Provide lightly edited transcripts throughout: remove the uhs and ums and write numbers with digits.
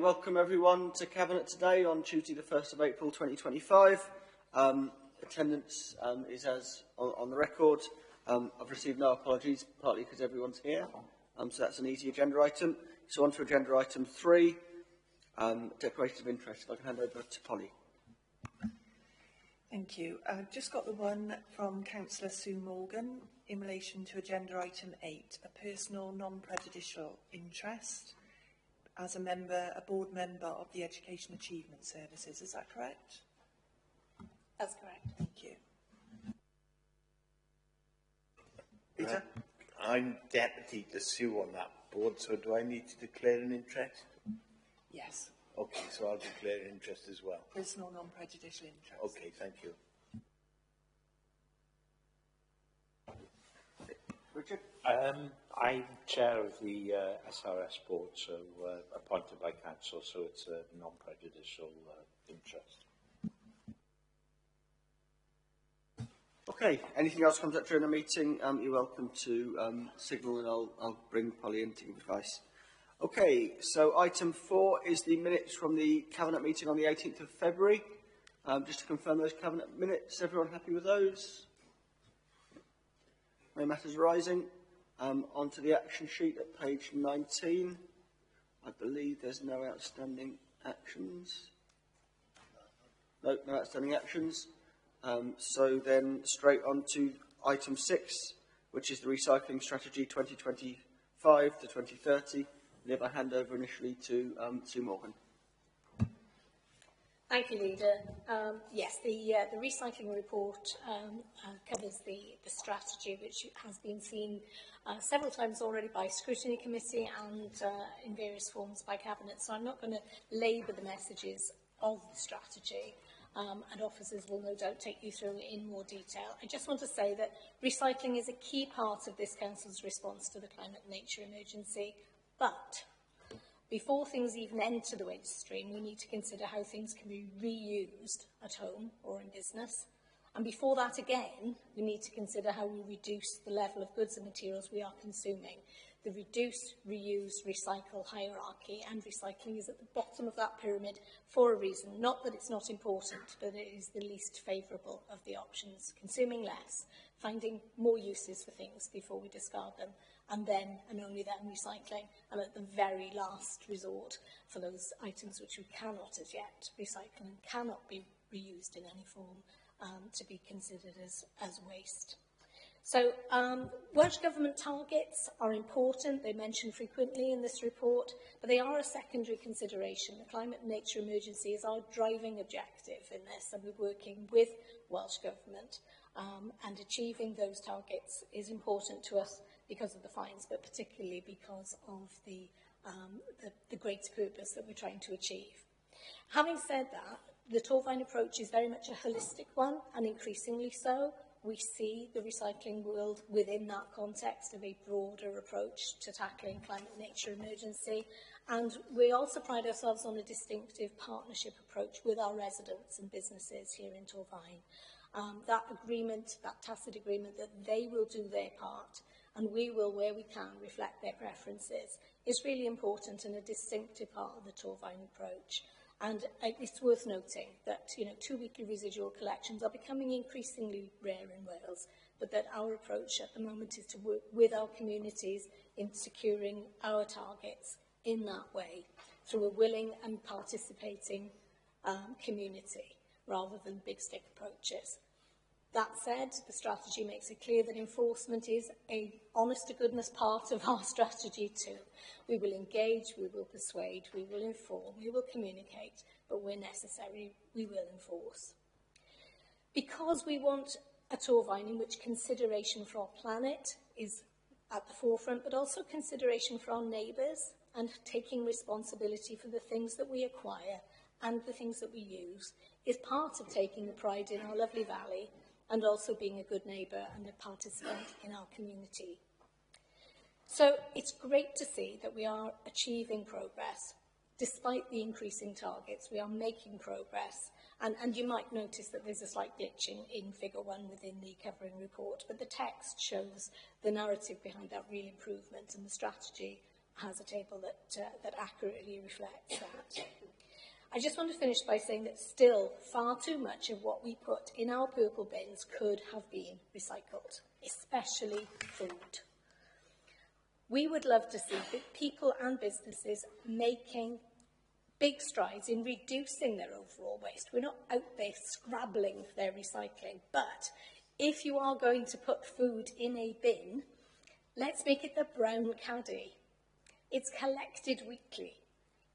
welcome everyone to Cabinet today on Tuesday the 1st of April 2025. Attendance is as on the record. I've received no apologies, partly because everyone's here, so that's an easy agenda item. So on to agenda item 3, declaration of interest. If I can hand over to Polly. Thank you. I've just got the one from Councillor Sue Morgan in relation to agenda item 8, a personal non-prejudicial interest as a board member of the Education Achievement Services. Is that correct? That's correct. Thank you. Peter? I'm deputy to Sue on that board, so do I need to declare an interest? Yes. Okay, so I'll declare an interest as well. Personal non-prejudicial interest. Okay, thank you. Richard? I'm chair of the SRS board, so appointed by council, so it's a non-prejudicial interest. Okay, anything else comes up during the meeting, you're welcome to signal and I'll bring Polly in to give advice. Okay, so item 4 is the minutes from the Cabinet meeting on the 18th of February. Just to confirm those Cabinet minutes, everyone happy with those? No matters arising. Onto the action sheet at page 19. I believe there's no outstanding actions. No outstanding actions. So then straight on to item 6, which is the recycling strategy 2025 to 2030. And if I hand over initially to Sue Morgan. Thank you, Leader. Yes, the recycling report covers the strategy, which has been seen several times already by Scrutiny Committee and in various forms by Cabinet. So I'm not going to labour the messages of the strategy, and officers will no doubt take you through it in more detail. I just want to say that recycling is a key part of this Council's response to the climate and nature emergency, but before things even enter the waste stream, we need to consider how things can be reused at home or in business. And before that again, we need to consider how we reduce the level of goods and materials we are consuming. The reduce, reuse, recycle hierarchy, and recycling is at the bottom of that pyramid for a reason. Not that it's not important, but it is the least favourable of the options. Consuming less, finding more uses for things before we discard them, and then, and only then, recycling, and at the very last resort for those items which we cannot as yet recycle and cannot be reused in any form to be considered as waste. So, Welsh Government targets are important. They're mentioned frequently in this report, but they are a secondary consideration. The climate and nature emergency is our driving objective in this, and we're working with Welsh Government, and achieving those targets is important to us because of the fines, but particularly because of the greater purpose that we're trying to achieve. Having said that, the Torfaen approach is very much a holistic one, and increasingly so. We see the recycling world within that context of a broader approach to tackling climate and nature emergency. And we also pride ourselves on a distinctive partnership approach with our residents and businesses here in Torfaen. That agreement, that tacit agreement that they will do their part and we will, where we can, reflect their preferences, is really important and a distinctive part of the Torfaen approach. And it's worth noting that, two-weekly residual collections are becoming increasingly rare in Wales, but that our approach at the moment is to work with our communities in securing our targets in that way, through a willing and participating community, rather than big stick approaches. That said, the strategy makes it clear that enforcement is an honest-to-goodness part of our strategy too. We will engage, we will persuade, we will inform, we will communicate, but where necessary, we will enforce. Because we want a Torfaen in which consideration for our planet is at the forefront, but also consideration for our neighbours and taking responsibility for the things that we acquire and the things that we use is part of taking the pride in our lovely valley and also being a good neighbour and a participant in our community. So it's great to see that we are achieving progress. Despite the increasing targets, we are making progress. And you might notice that there's a slight glitch in figure 1 within the covering report, but the text shows the narrative behind that real improvement and the strategy has a table that accurately reflects that. I just want to finish by saying that still far too much of what we put in our purple bins could have been recycled, especially food. We would love to see people and businesses making big strides in reducing their overall waste. We're not out there scrabbling for their recycling, but if you are going to put food in a bin, let's make it the brown caddy. It's collected weekly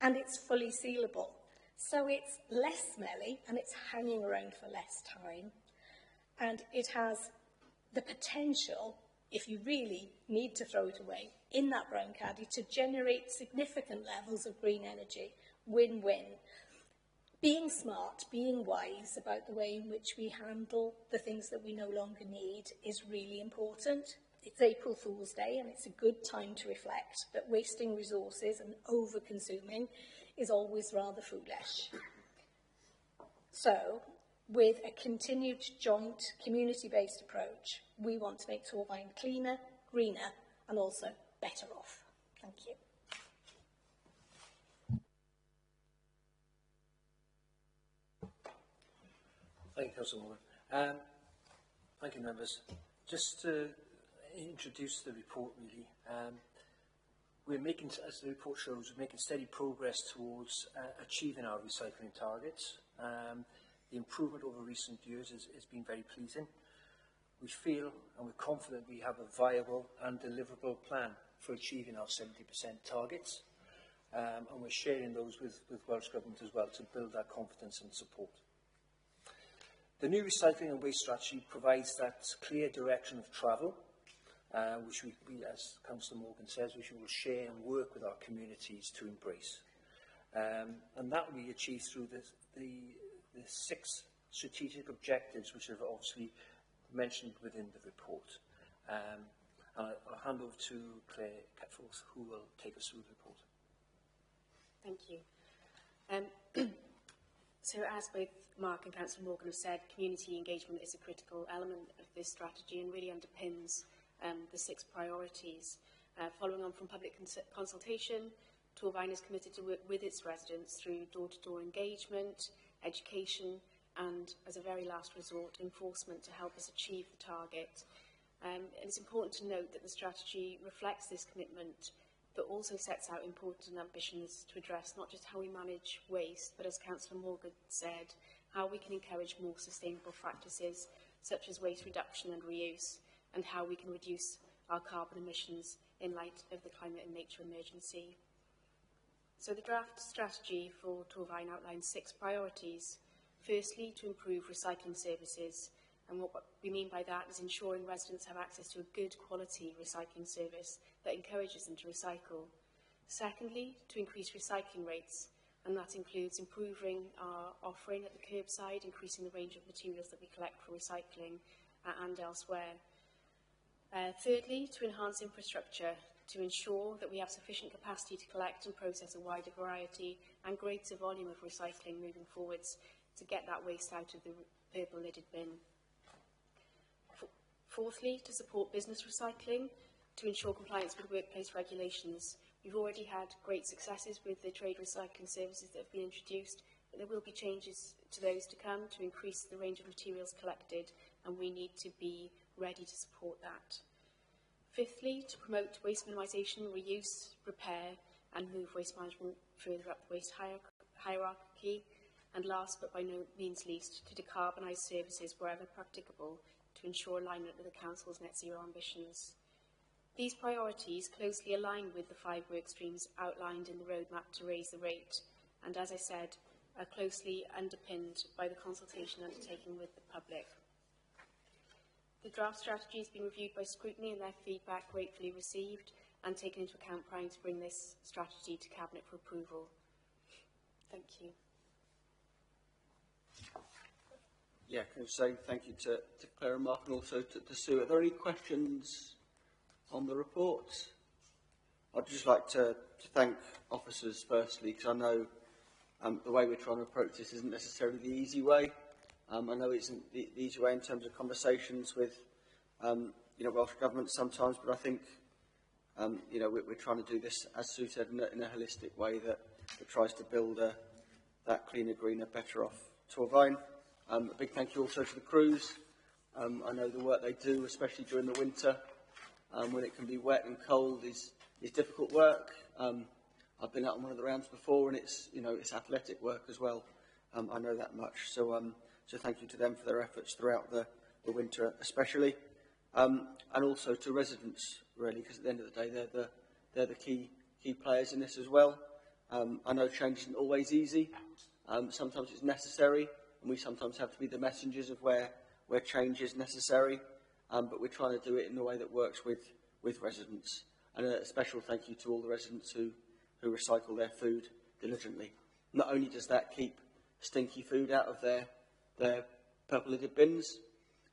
and it's fully sealable. So it's less smelly and it's hanging around for less time. And it has the potential, if you really need to throw it away, in that brown caddy to generate significant levels of green energy. Win-win. Being smart, being wise about the way in which we handle the things that we no longer need is really important. It's April Fool's Day and it's a good time to reflect that wasting resources and over-consuming is always rather foolish. So, with a continued joint community-based approach, we want to make Torfaen cleaner, greener and also better off. Thank you. Thank you, Councillor. Thank you, members. Just to introduce the report, really, we're making, as the report shows, we're making steady progress towards achieving our recycling targets. The improvement over recent years has been very pleasing. We feel and we're confident we have a viable and deliverable plan for achieving our 70% targets. And we're sharing those with Welsh Government as well to build that confidence and support. The new recycling and waste strategy provides that clear direction of travel, which we, as Councillor Morgan says, which we will share and work with our communities to embrace. And that will be achieved through the 6 strategic objectives, which are obviously mentioned within the report. And I'll hand over to Claire Ketforth, who will take us through the report. Thank you. So as both Mark and Councillor Morgan have said, community engagement is a critical element of this strategy and really underpins the 6 priorities. Following on from public consultation, Torfaen is committed to work with its residents through door-to-door engagement, education and, as a very last resort, enforcement to help us achieve the target. And it's important to note that the strategy reflects this commitment but also sets out important ambitions to address not just how we manage waste, but as Councillor Morgan said, how we can encourage more sustainable practices such as waste reduction and reuse, and how we can reduce our carbon emissions in light of the climate and nature emergency. So the draft strategy for Torfaen outlines 6 priorities. Firstly, to improve recycling services, and what we mean by that is ensuring residents have access to a good quality recycling service that encourages them to recycle. Secondly, to increase recycling rates, and that includes improving our offering at the curbside, increasing the range of materials that we collect for recycling and elsewhere. Thirdly, to enhance infrastructure, to ensure that we have sufficient capacity to collect and process a wider variety and greater volume of recycling moving forwards to get that waste out of the purple lidded bin. Fourthly, to support business recycling, to ensure compliance with workplace regulations. We've already had great successes with the trade recycling services that have been introduced, but there will be changes to those to come to increase the range of materials collected, and we need to be ready to support that. Fifthly, to promote waste minimisation, reuse, repair, and move waste management further up the waste hierarchy. And last but by no means least, to decarbonise services wherever practicable to ensure alignment with the Council's net zero ambitions. These priorities closely align with the 5 work streams outlined in the roadmap to raise the rate, and as I said, are closely underpinned by the consultation undertaken with the public. The draft strategy has been reviewed by scrutiny and their feedback gratefully received and taken into account prior to bring this strategy to Cabinet for approval. Thank you. Yeah, can I say thank you to Claire and Mark and also to Sue. Are there any questions on the report? I'd just like to thank officers firstly, because I know the way we're trying to approach this isn't necessarily the easy way. I know it isn't the easy way in terms of conversations with Welsh Government sometimes, but I think You know, we're trying to do this, as Sue said, in a holistic way that tries to build that cleaner, greener, better off Torvine. A big thank you also to the crews. I know the work they do, especially during the winter, when it can be wet and cold, is difficult work. I've been out on one of the rounds before, and it's athletic work as well. I know that much. So thank you to them for their efforts throughout the winter, especially, and also to residents, really, because at the end of the day, they're the key players in this as well. I know change isn't always easy. Sometimes it's necessary, and we sometimes have to be the messengers of where change is necessary. But we're trying to do it in a way that works with residents. And a special thank you to all the residents who recycle their food diligently. Not only does that keep stinky food out of their purple-lidded bins,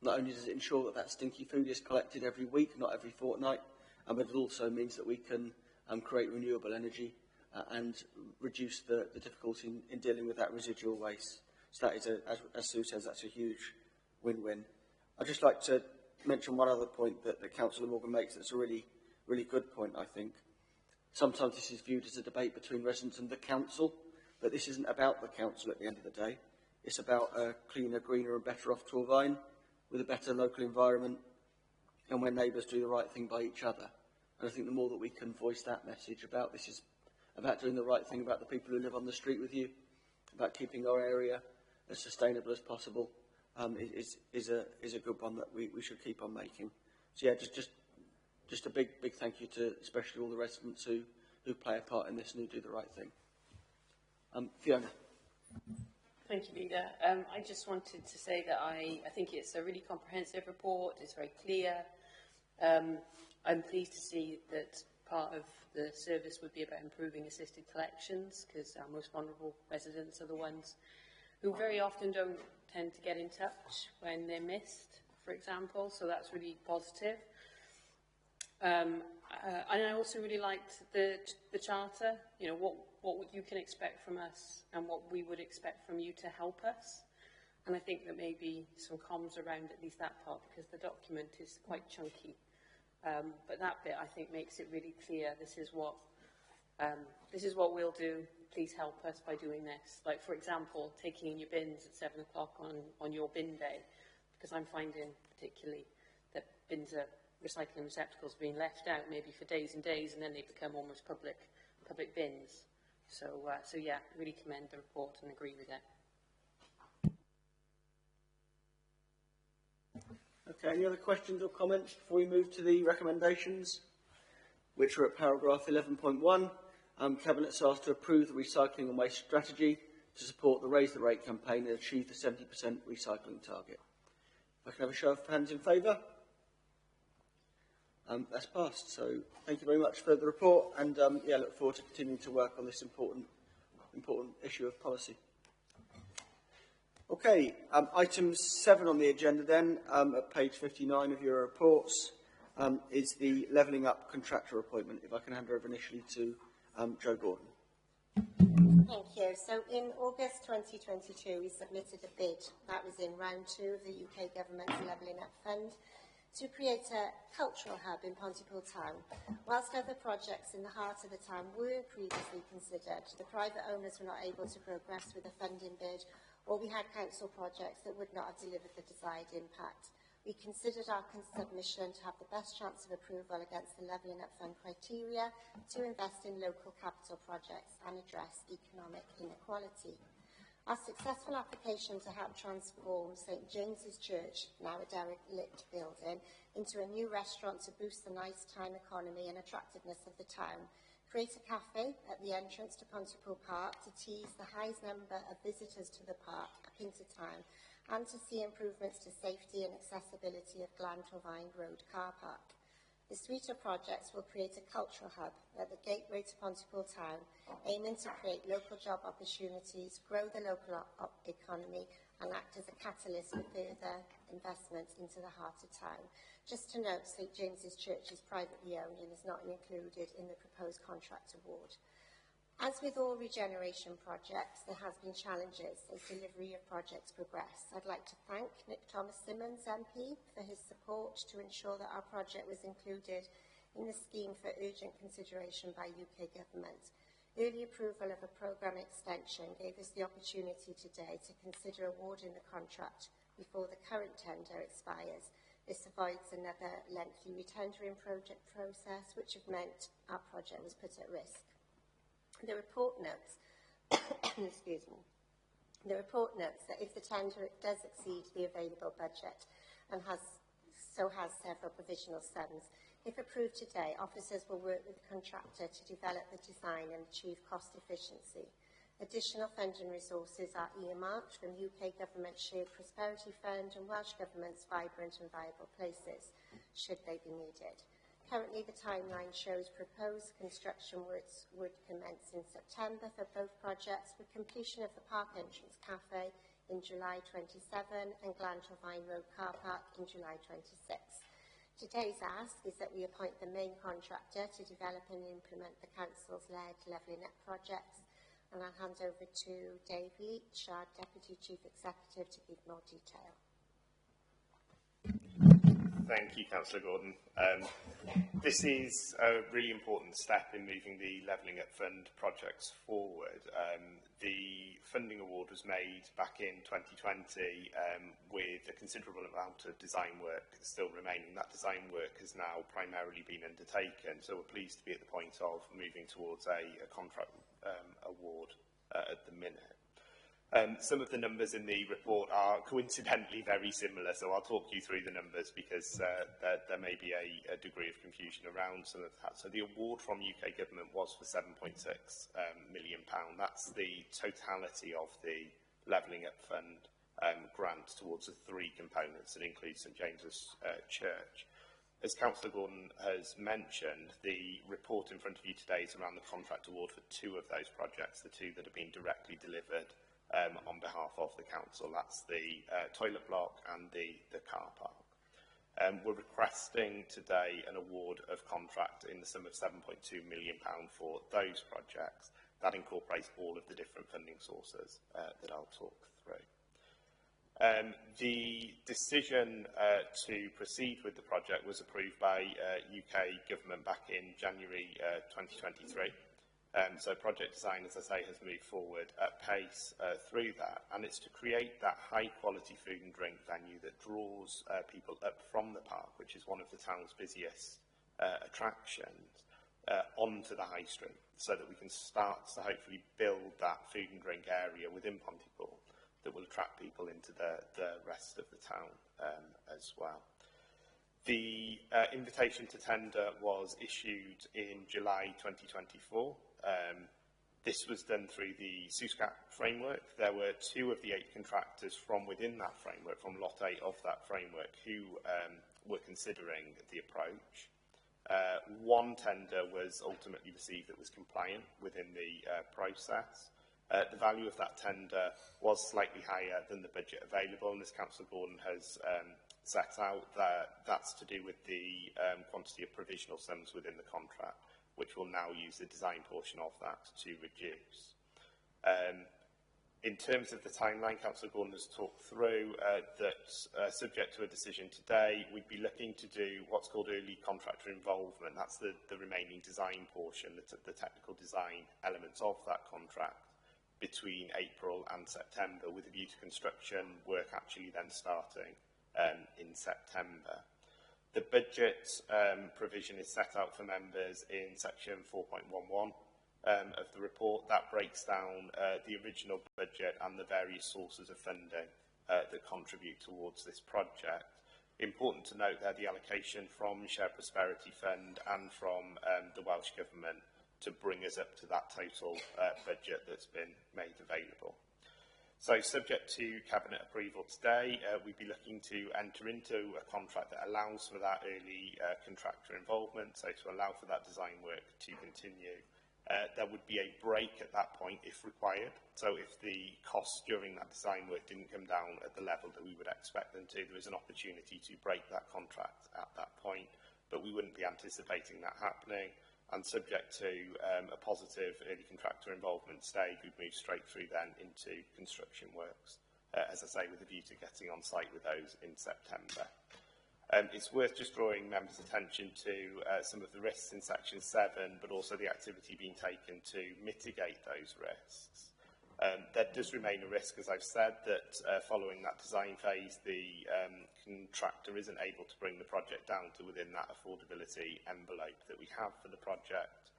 not only does it ensure that stinky food is collected every week, not every fortnight, but it also means that we can create renewable energy and reduce the difficulty in dealing with that residual waste. So that is, as Sue says, that's a huge win-win. I'd just like to mention one other point that Councillor Morgan makes that's a really, really good point, I think. Sometimes this is viewed as a debate between residents and the council, but this isn't about the council at the end of the day. It's about a cleaner, greener and better off Torvine with a better local environment and where neighbours do the right thing by each other. And I think the more that we can voice that message about this is about doing the right thing about the people who live on the street with you, about keeping our area as sustainable as possible, is a good one that we should keep on making. So yeah, just a big thank you to especially all the residents who play a part in this and who do the right thing. Fiona. Thank you, Leader. I just wanted to say that I think it's a really comprehensive report. It's very clear. I'm pleased to see that part of the service would be about improving assisted collections, because our most vulnerable residents are the ones who very often don't tend to get in touch when they're missed, for example. So that's really positive. And I also really liked the charter. You know, what you can expect from us and what we would expect from you to help us. And I think that maybe some comms around at least that part, because the document is quite chunky. But that bit, I think, makes it really clear this is what we'll do. Please help us by doing this. Like, for example, taking in your bins at 7 o'clock on your bin day, because I'm finding particularly that bins are recycling receptacles being left out maybe for days and days, and then they become almost public bins. So yeah, really commend the report and agree with it. Okay, any other questions or comments before we move to the recommendations, which are at paragraph 11.1. Cabinet's asked to approve the recycling and waste strategy to support the Raise the Rate campaign and achieve the 70% recycling target. If I can have a show of hands in favour. That's passed. So thank you very much for the report, and yeah, look forward to continuing to work on this important issue of policy. Okay, item 7 on the agenda then, at page 59 of your reports, is the Levelling Up contractor appointment. If I can hand over initially to Jo Gordon. Thank you. So in August 2022, we submitted a bid, that was in round 2 of the UK Government's Levelling Up Fund, to create a cultural hub in Pontypool Town. Whilst other projects in the heart of the town were previously considered, the private owners were not able to progress with the funding bid, or we had council projects that would not have delivered the desired impact. We considered our submission to have the best chance of approval against the Levelling Up Fund criteria to invest in local capital projects and address economic inequality. Our successful application to help transform St James's Church, now a derelict building, into a new restaurant to boost the nice town economy and attractiveness of the town, create a cafe at the entrance to Pontypool Park to tease the highest number of visitors to the park up into town, and to see improvements to safety and accessibility of Glan Torvine Road car park. The suite of projects will create a cultural hub at the gateway to Pontypool Town, aiming to create local job opportunities, grow the local economy, and act as a catalyst for further investment into the heart of town. Just to note, St James's Church is privately owned and is not included in the proposed contract award. As with all regeneration projects, there has been challenges as delivery of projects progress. I'd like to thank Nick Thomas-Symonds MP for his support to ensure that our project was included in the scheme for urgent consideration by UK Government. Early approval of a programme extension gave us the opportunity today to consider awarding the contract before the current tender expires. This avoids another lengthy retendering project process, which have meant our project was put at risk. The report notes, excuse me, the report notes that if the tender does exceed the available budget and has several provisional sums, if approved today, officers will work with the contractor to develop the design and achieve cost efficiency. Additional funding resources are earmarked from UK Government Shared Prosperity Fund and Welsh Government's Vibrant and Viable Places, should they be needed. Currently, the timeline shows proposed construction works would commence in September for both projects, with completion of the Park Entrance Cafe in July 27 and Glantor Vine Road Car Park in July 26. Today's ask is that we appoint the main contractor to develop and implement the Council's led Levelling Up projects, and I'll hand over to Dave Leach, our Deputy Chief Executive, to give more detail. Thank you, Councillor Gordon. This is a really important step in moving the Levelling Up Fund projects forward. The funding award was made back in 2020 with a considerable amount of design work still remaining. That design work has now primarily been undertaken, so we're pleased to be at the point of moving towards a contract award at the minute. Some of the numbers in the report are coincidentally very similar, so I'll talk you through the numbers because there may be a degree of confusion around some of that. So the award from UK Government was for £7.6 million. That's the totality of the Levelling Up Fund grant towards the three components that include St James's Church. As Councillor Gordon has mentioned, the report in front of you today is around the contract award for two of those projects, the two that have been directly delivered on behalf of the council. That's the toilet block and the car park. We're requesting today an award of contract in the sum of £7.2 million for those projects. That incorporates all of the different funding sources that I'll talk through. The decision to proceed with the project was approved by UK Government back in January 2023. So project design, as I say, has moved forward at pace through that, and it's to create that high-quality food and drink venue that draws people up from the park, which is one of the town's busiest attractions, onto the high street, so that we can start to hopefully build that food and drink area within Pontypool that will attract people into the rest of the town as well. The invitation to tender was issued in July 2024. This was done through the SUSCAP framework. There were two of the 8 contractors from within that framework, from Lot 8 of that framework, who were considering the approach. One tender was ultimately received that was compliant within the process. The value of that tender was slightly higher than the budget available, and as Councillor Gordon has set out, that's to do with the quantity of provisional sums within the contract, which will now use the design portion of that to reduce. In terms of the timeline, Councillor Gordon has talked through that subject to a decision today, we'd be looking to do what's called early contractor involvement. That's the remaining design portion, the technical design elements of that contract, between April and September, with a view to construction work actually then starting in September. The budget provision is set out for members in section 4.11 of the report. That breaks down the original budget and the various sources of funding that contribute towards this project. Important to note there the allocation from Shared Prosperity Fund and from the Welsh Government to bring us up to that total budget that's been made available. So, subject to Cabinet approval today, we'd be looking to enter into a contract that allows for that early contractor involvement, so to allow for that design work to continue. There would be a break at that point if required. So if the costs during that design work didn't come down at the level that we would expect them to, there is an opportunity to break that contract at that point, but we wouldn't be anticipating that happening. And subject to a positive early contractor involvement stage, we'd move straight through then into construction works, as I say, with a view to getting on site with those in September. It's worth just drawing members' attention to some of the risks in Section 7, but also the activity being taken to mitigate those risks. There does remain a risk, as I've said, that following that design phase, the contractor isn't able to bring the project down to within that affordability envelope that we have for the project.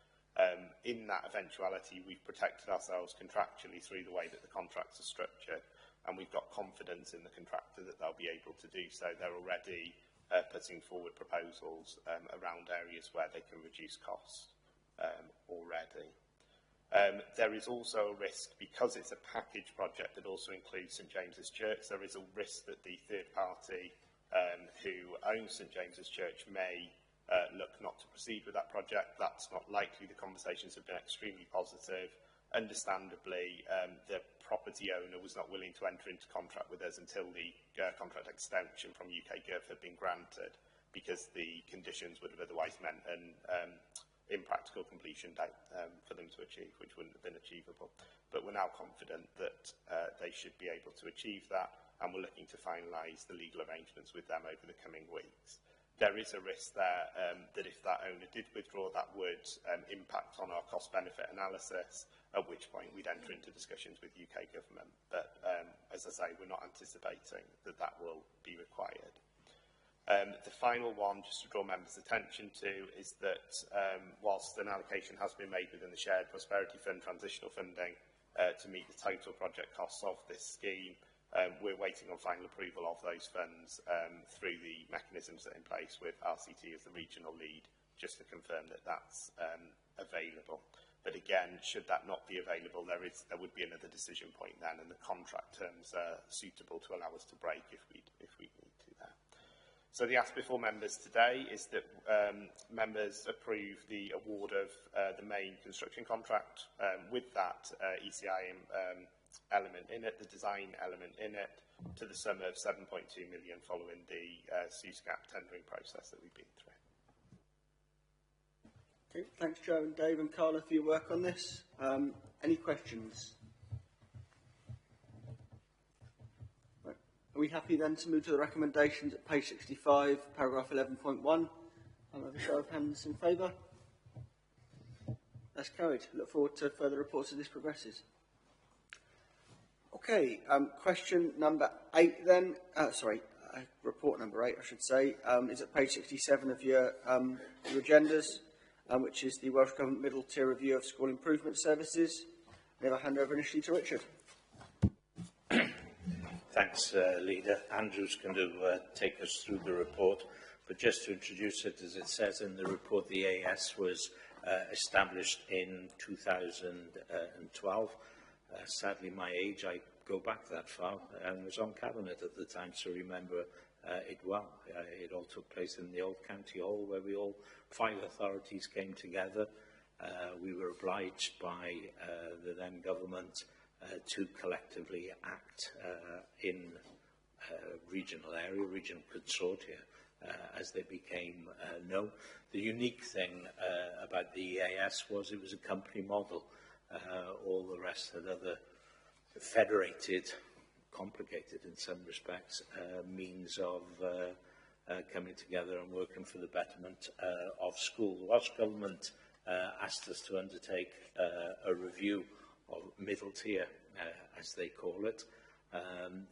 In that eventuality, we've protected ourselves contractually through the way that the contracts are structured, and we've got confidence in the contractor that they'll be able to do so. They're already putting forward proposals around areas where they can reduce cost already. There is also a risk, because it's a package project that also includes St James's Church, there is a risk that the third party who owns St James's Church may look not to proceed with that project. That's not likely. The conversations have been extremely positive. Understandably, the property owner was not willing to enter into contract with us until the contract extension from UK Gov had been granted, because the conditions would have otherwise meant an impractical completion date for them to achieve, which wouldn't have been achievable. But we're now confident that they should be able to achieve that, and we're looking to finalise the legal arrangements with them over the coming weeks. There is a risk there that if that owner did withdraw, that would impact on our cost-benefit analysis, at which point we'd enter into discussions with UK Government. But as I say, we're not anticipating that that will be required. The final one, just to draw members' attention to, is that whilst an allocation has been made within the Shared Prosperity Fund transitional funding to meet the total project costs of this scheme, we're waiting on final approval of those funds through the mechanisms that are in place, with RCT as the regional lead, just to confirm that that's available. But again, should that not be available, there would be another decision point then, and the contract terms are suitable to allow us to break if we need to there. So the ask before members today is that members approve the award of the main construction contract with that ECI element in it, the design element in it, to the sum of 7.2 million following the SUSCAP tendering process that we've been through. Okay, thanks, Joe and Dave and Carla, for your work on this. Any questions? Right. Are we happy then to move to the recommendations at page 65, paragraph 11.1? I'll have a show of hands in favour. That's carried. Look forward to further reports as this progresses. Okay, question number 8 then. Report number 8, I should say, is at page 67 of your agendas, which is the Welsh Government Middle Tier Review of School Improvement Services. I'll never hand over initially to Richard. Thanks, Leader. Andrew's going to take us through the report, but just to introduce it, as it says in the report, the AS was established in 2012. Sadly, my age, I go back that far, and was on Cabinet at the time, so remember it well. It all took place in the old County Hall, where we all 5 authorities came together. We were obliged by the then government to collectively act in regional area, regional consortia, as they became known. The unique thing about the EAS was it was a company model. All the rest had other federated, complicated in some respects, means of coming together and working for the betterment of school. The Welsh Government asked us to undertake a review of middle tier, as they call it.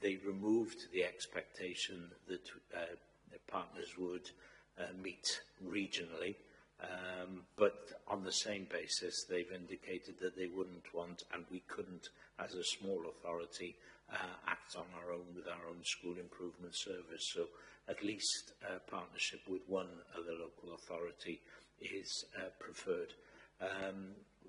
They removed the expectation that partners would meet regionally, but on the same basis, they've indicated that they wouldn't want, and we couldn't, as a small authority, act on our own with our own school improvement service. So at least partnership with one other local authority is preferred.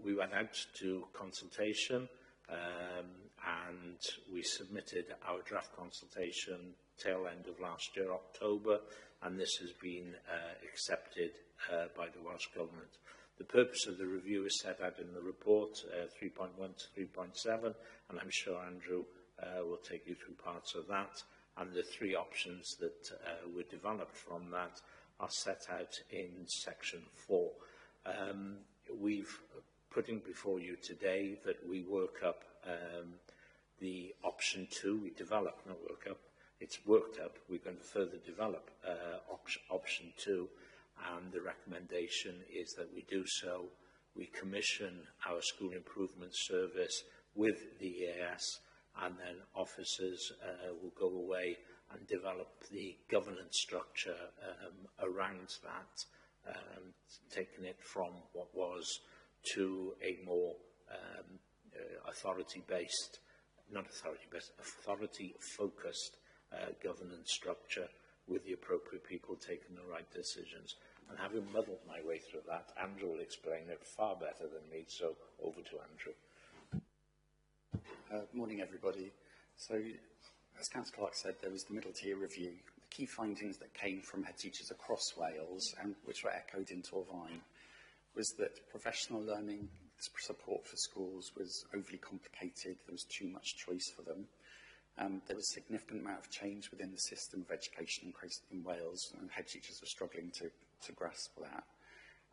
We went out to consultation, and we submitted our draft consultation tail end of last year, October, and this has been accepted by the Welsh Government. The purpose of the review is set out in the report, 3.1 to 3.7, and I'm sure Andrew will take you through parts of that. And the 3 options that were developed from that are set out in section 4. We've putting before you today that we work up the option 2, we develop, not work up, it's worked out. We're going to further develop option 2, and the recommendation is that we do so. We commission our school improvement service with the EAS, and then officers will go away and develop the governance structure around that, taking it from what was to a more authority-based, not authority-based, authority-focused governance structure with the appropriate people taking the right decisions. And having muddled my way through that, Andrew will explain it far better than me, so over to Andrew. Morning, everybody. So, as Councillor Clark said, there was the middle tier review. The key findings that came from head teachers across Wales, and which were echoed in Torfaen, was that professional learning support for schools was overly complicated. There was too much choice for them. There was a significant amount of change within the system of education in Wales, and head teachers were struggling to grasp that.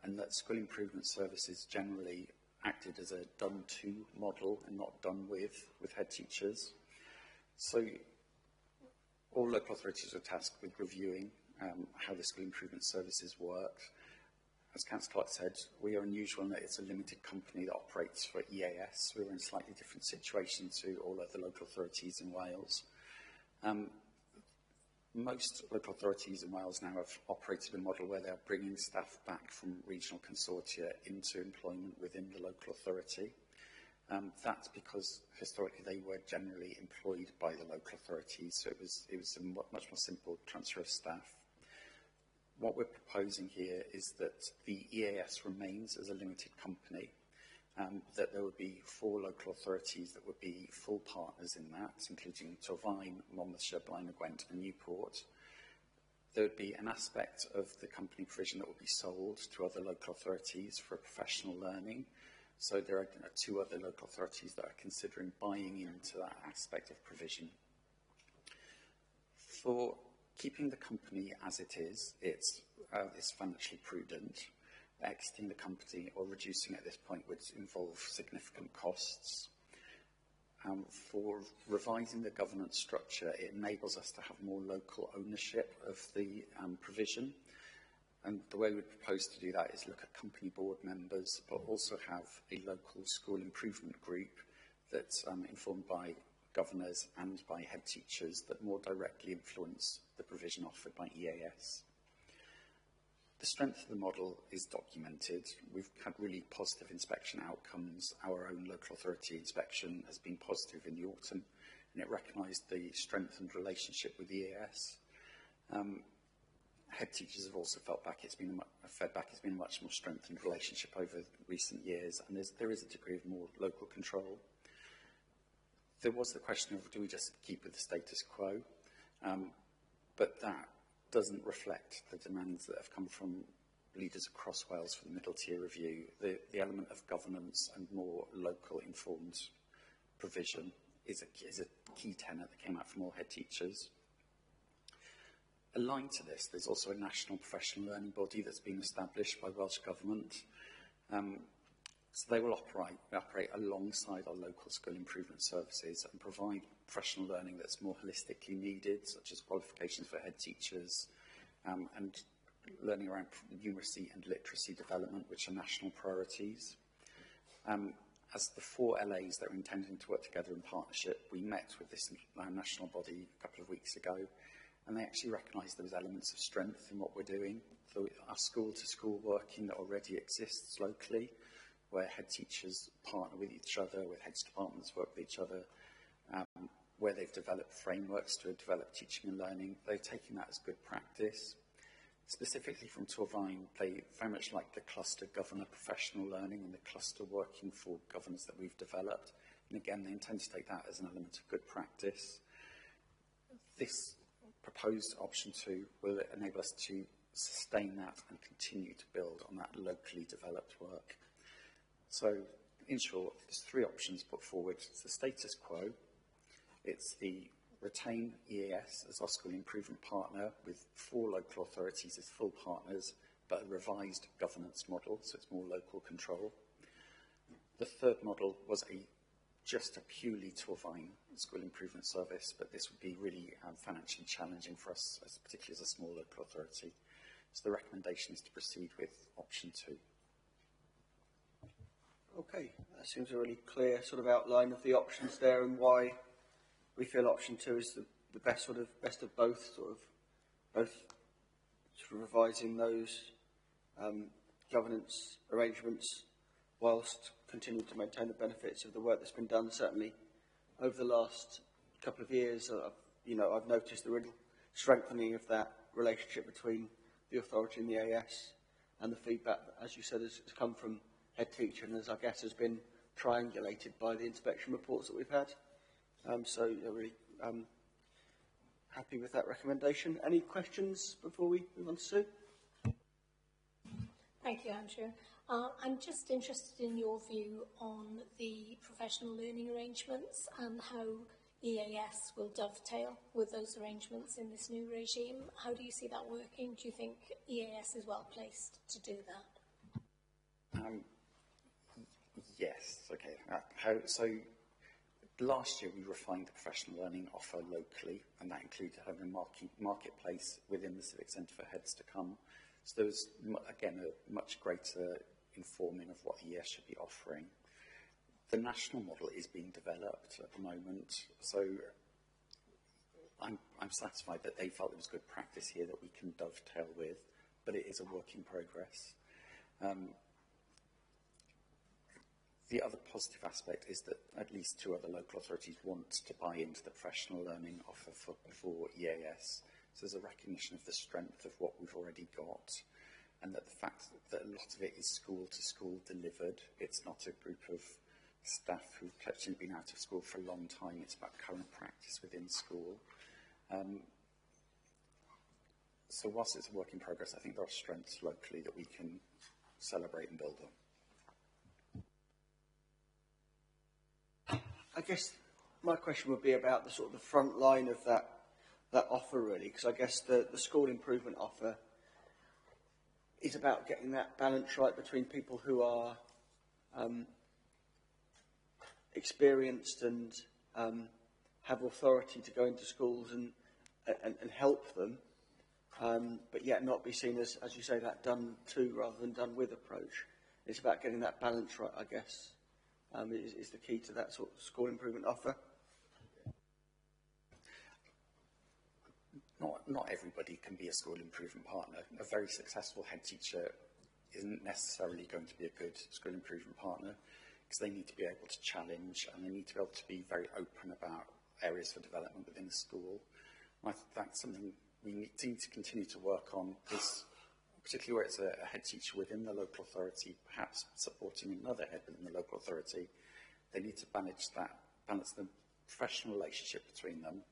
And that school improvement services generally acted as a done-to model and not done with head teachers. So all local authorities were tasked with reviewing how the school improvement services work. As Councillor Clark said, we are unusual in that it's a limited company that operates for EAS. We're in a slightly different situation to all other local authorities in Wales. Most local authorities in Wales now have operated a model where they're bringing staff back from regional consortia into employment within the local authority. That's because historically they were generally employed by the local authorities, so it was a much more simple transfer of staff. What we're proposing here is that the EAS remains as a limited company, that there would be 4 local authorities that would be full partners in that, including Torfaen, Monmouthshire, Blaenau Gwent and Newport. There would be an aspect of the company provision that would be sold to other local authorities for professional learning. So there are 2 other local authorities that are considering buying into that aspect of provision. For keeping the company as it is, it's financially prudent. Exiting the company or reducing at this point would involve significant costs. For revising the governance structure, it enables us to have more local ownership of the provision. And the way we propose to do that is look at company board members, but also have a local school improvement group that's informed by governors and by head teachers that more directly influence the provision offered by EAS. The strength of the model is documented. We've had really positive inspection outcomes. Our own local authority inspection has been positive in the autumn, and it recognised the strengthened relationship with the EAS. Head teachers have also fed back it's been a much more strengthened relationship over recent years, and there is a degree of more local control. There was the question of, do we just keep with the status quo? But that doesn't reflect the demands that have come from leaders across Wales for the middle tier review. The element of governance and more local informed provision is a key tenet that came out from all head teachers. Aligned to this, there's also a national professional learning body that's been established by Welsh Government. So they will operate alongside our local school improvement services and provide professional learning that's more holistically needed, such as qualifications for head teachers and learning around numeracy and literacy development, which are national priorities. As the 4 LAs that are intending to work together in partnership, we met with this national body a couple of weeks ago, and they actually recognised there was elements of strength in what we're doing. So our school-to-school working that already exists locally, where head teachers partner with each other, where heads departments work with each other, where they've developed frameworks to develop teaching and learning. They've taken that as good practice. Specifically from Torfaen, they very much like the cluster governor professional learning and the cluster working for governors that we've developed. And again, they intend to take that as an element of good practice. This proposed option 2 will enable us to sustain that and continue to build on that locally developed work. So, in short, there's 3 options put forward. It's the status quo, it's the retain EAS as our school improvement partner with 4 local authorities as full partners, but a revised governance model, so it's more local control. The third model was a just a purely Torvine school improvement service, but this would be really financially challenging for us, particularly as a small local authority. So the recommendation is to proceed with option 2. Okay, that seems a really clear sort of outline of the options there and why we feel option 2 is the best of both, both revising those governance arrangements whilst continuing to maintain the benefits of the work that's been done. Certainly over the last couple of years, I've noticed the real strengthening of that relationship between the authority and the AS, and the feedback, as you said, has come from head teacher and I guess has been triangulated by the inspection reports that we've had. So really happy with that recommendation. Any questions before we move on to Sue? Thank you, Andrew. I'm just interested in your view on the professional learning arrangements and how EAS will dovetail with those arrangements in this new regime. How do you see that working? Do you think EAS is well placed to do that? Yes, okay. So last year we refined the professional learning offer locally, and that included having a marketplace within the Civic Centre for Heads to come. So there was, again, a much greater informing of what EAS should be offering. The national model is being developed at the moment, so I'm satisfied that they felt it was good practice here that we can dovetail with, but it is a work in progress. The other positive aspect is that at least 2 other local authorities want to buy into the professional learning offer for EAS. So there's a recognition of the strength of what we've already got, and that the fact that a lot of it is school-to-school delivered. It's not a group of staff who've actually been out of school for a long time. It's about current practice within school. So whilst it's a work in progress, I think there are strengths locally that we can celebrate and build on. I guess my question would be about the sort of the front line of that offer, really, because I guess the school improvement offer is about getting that balance right between people who are experienced and have authority to go into schools and help them, but yet not be seen as you say, that done to rather than done with approach. It's about getting that balance right, I guess, is the key to that sort of school improvement offer. Not everybody can be a school improvement partner. A very successful head teacher isn't necessarily going to be a good school improvement partner, because they need to be able to challenge and they need to be able to be very open about areas for development within the school. And I think that's something we need to continue to work on, because particularly where it's a head teacher within the local authority, perhaps supporting another head within the local authority, they need to balance the professional relationship between them,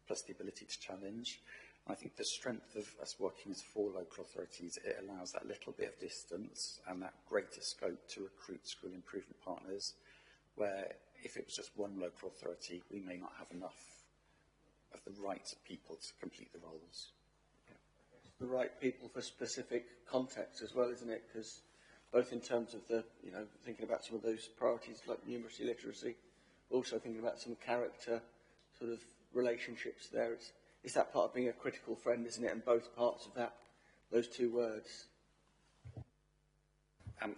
plus the ability to challenge. And I think the strength of us working as 4 local authorities, it allows that little bit of distance and that greater scope to recruit school improvement partners, where if it was just one local authority, we may not have enough of the right people to complete the roles. The right people for specific contexts as well, isn't it? Because both in terms of the, thinking about some of those priorities like numeracy, literacy, also thinking about some character sort of relationships there. It's that part of being a critical friend, isn't it? And both parts of that, those 2 words.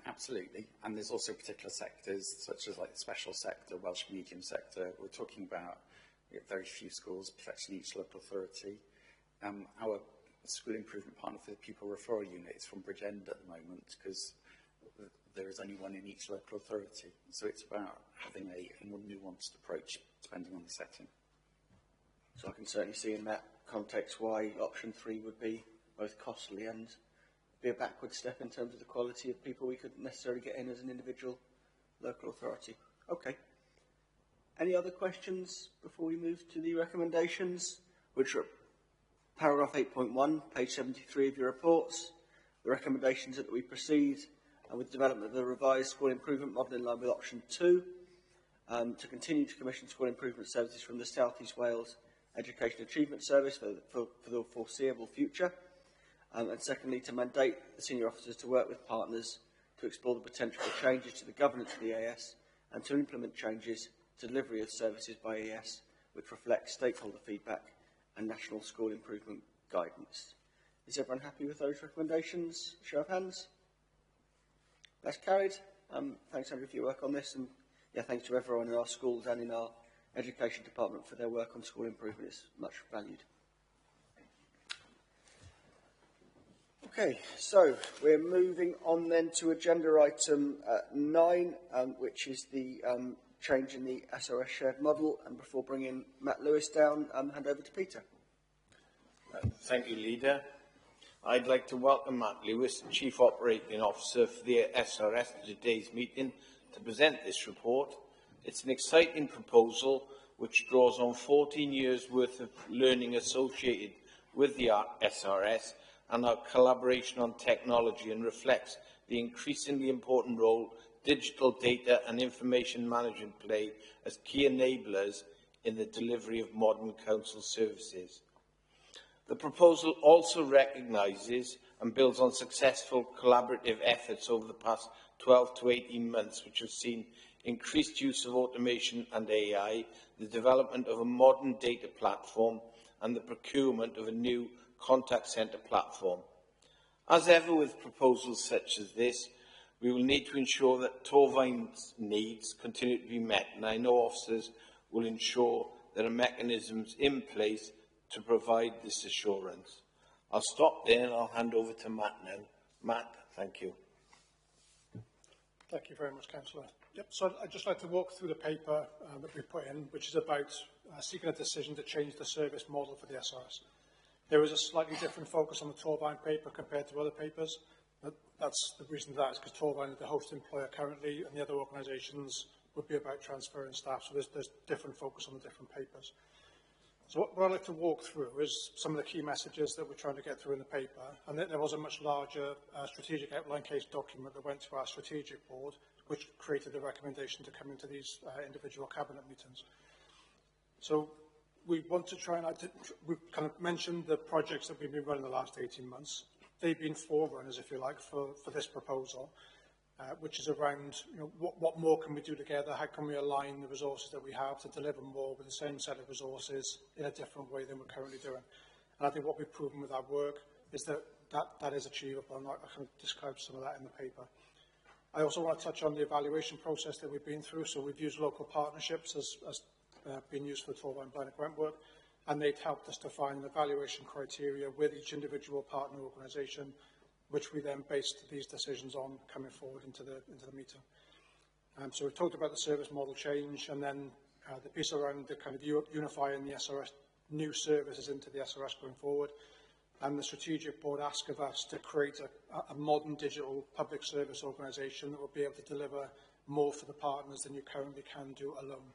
Absolutely. And there's also particular sectors, such as like the special sector, Welsh medium sector. We're talking about very few schools, perfection in each local authority. Our school improvement partner for the pupil referral unit is from Bridgend at the moment, because there is only one in each local authority. So it's about having a more nuanced approach depending on the setting. So I can certainly see in that context why option 3 would be both costly and be a backward step in terms of the quality of people we could necessarily get in as an individual local authority. Okay. Any other questions before we move to the recommendations, which are paragraph 8.1, page 73 of your reports? The recommendations are that we proceed with development of the revised school improvement model in line with option 2, to continue to commission school improvement services from the South East Wales Education Achievement Service for the foreseeable future, and secondly, to mandate the senior officers to work with partners to explore the potential for changes to the governance of the AS and to implement changes delivery of services by ES, which reflects stakeholder feedback and national school improvement guidance. Is everyone happy with those recommendations? Show of hands. That's carried. Thanks, Andrew, for your work on this, and yeah, thanks to everyone in our schools and in our education department for their work on school improvement. It's much valued. Okay, so we're moving on then to agenda item 9, which is the change in the SRS shared model. And before bringing Matt Lewis down, hand over to Peter. Thank you, Leader. I'd like to welcome Matt Lewis, Chief Operating Officer for the SRS, to today's meeting to present this report. It's an exciting proposal which draws on 14 years' worth of learning associated with the SRS and our collaboration on technology, and reflects the increasingly important role digital data and information management play as key enablers in the delivery of modern council services. The proposal also recognises and builds on successful collaborative efforts over the past 12 to 18 months, which have seen increased use of automation and AI, the development of a modern data platform, and the procurement of a new contact centre platform. As ever with proposals such as this, we will need to ensure that Torvine's needs continue to be met, and I know officers will ensure there are mechanisms in place to provide this assurance. I'll stop there and I'll hand over to Matt now. Matt, thank you. Thank you very much, Councillor. Yep, so I'd just like to walk through the paper that we put in, which is about seeking a decision to change the service model for the SRS. There is a slightly different focus on the Torvine paper compared to other papers. That's the reason for that is because Torvine is the host employer currently, and the other organisations would be about transferring staff. So there's different focus on the different papers. So what I'd like to walk through is some of the key messages that we're trying to get through in the paper. And there was a much larger strategic outline case document that went to our strategic board, which created the recommendation to come into these individual cabinet meetings. So we want to try and we've kind of mentioned the projects that we've been running the last 18 months. They've been forerunners, if you like, for this proposal, which is around, what more can we do together? How can we align the resources that we have to deliver more with the same set of resources in a different way than we're currently doing? And I think what we've proven with our work is that is achievable, and I can describe some of that in the paper. I also want to touch on the evaluation process that we've been through. So we've used local partnerships as been used for the Torvine Blind grant work, and they've helped us define the evaluation criteria with each individual partner organisation, which we then based these decisions on coming forward into the meeting. So we've talked about the service model change, and then the piece around the kind of unifying the SRS new services into the SRS going forward. And the strategic board asked of us to create a modern digital public service organisation that will be able to deliver more for the partners than you currently can do alone.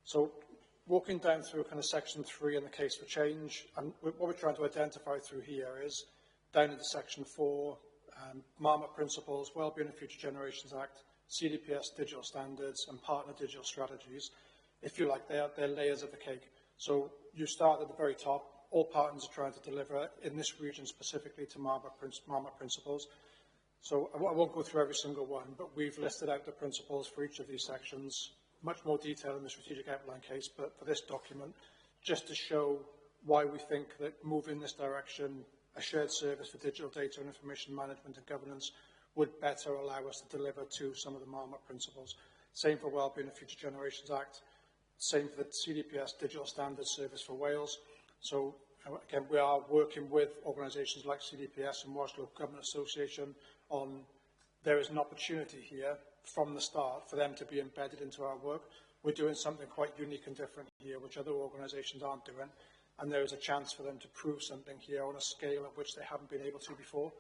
So walking down through kind of section 3 in the case for change, and what we're trying to identify through here is down into section 4, Marmot Principles, Wellbeing and Future Generations Act, CDPS digital standards, and partner digital strategies. If you like, they're layers of the cake. So you start at the very top. All partners are trying to deliver in this region specifically to Marmot Principles. So I won't go through every single one, but we've listed out the principles for each of these sections. Much more detail in the strategic outline case, but for this document, just to show why we think that moving in this direction, a shared service for digital data and information management and governance would better allow us to deliver to some of the Marmot principles. Same for Wellbeing and Future Generations Act, same for the CDPS Digital Standards Service for Wales. So again, we are working with organisations like CDPS and Welsh Local Government Association on there is an opportunity here from the start for them to be embedded into our work. We're doing something quite unique and different here, which other organisations aren't doing, and there is a chance for them to prove something here on a scale at which they haven't been able to before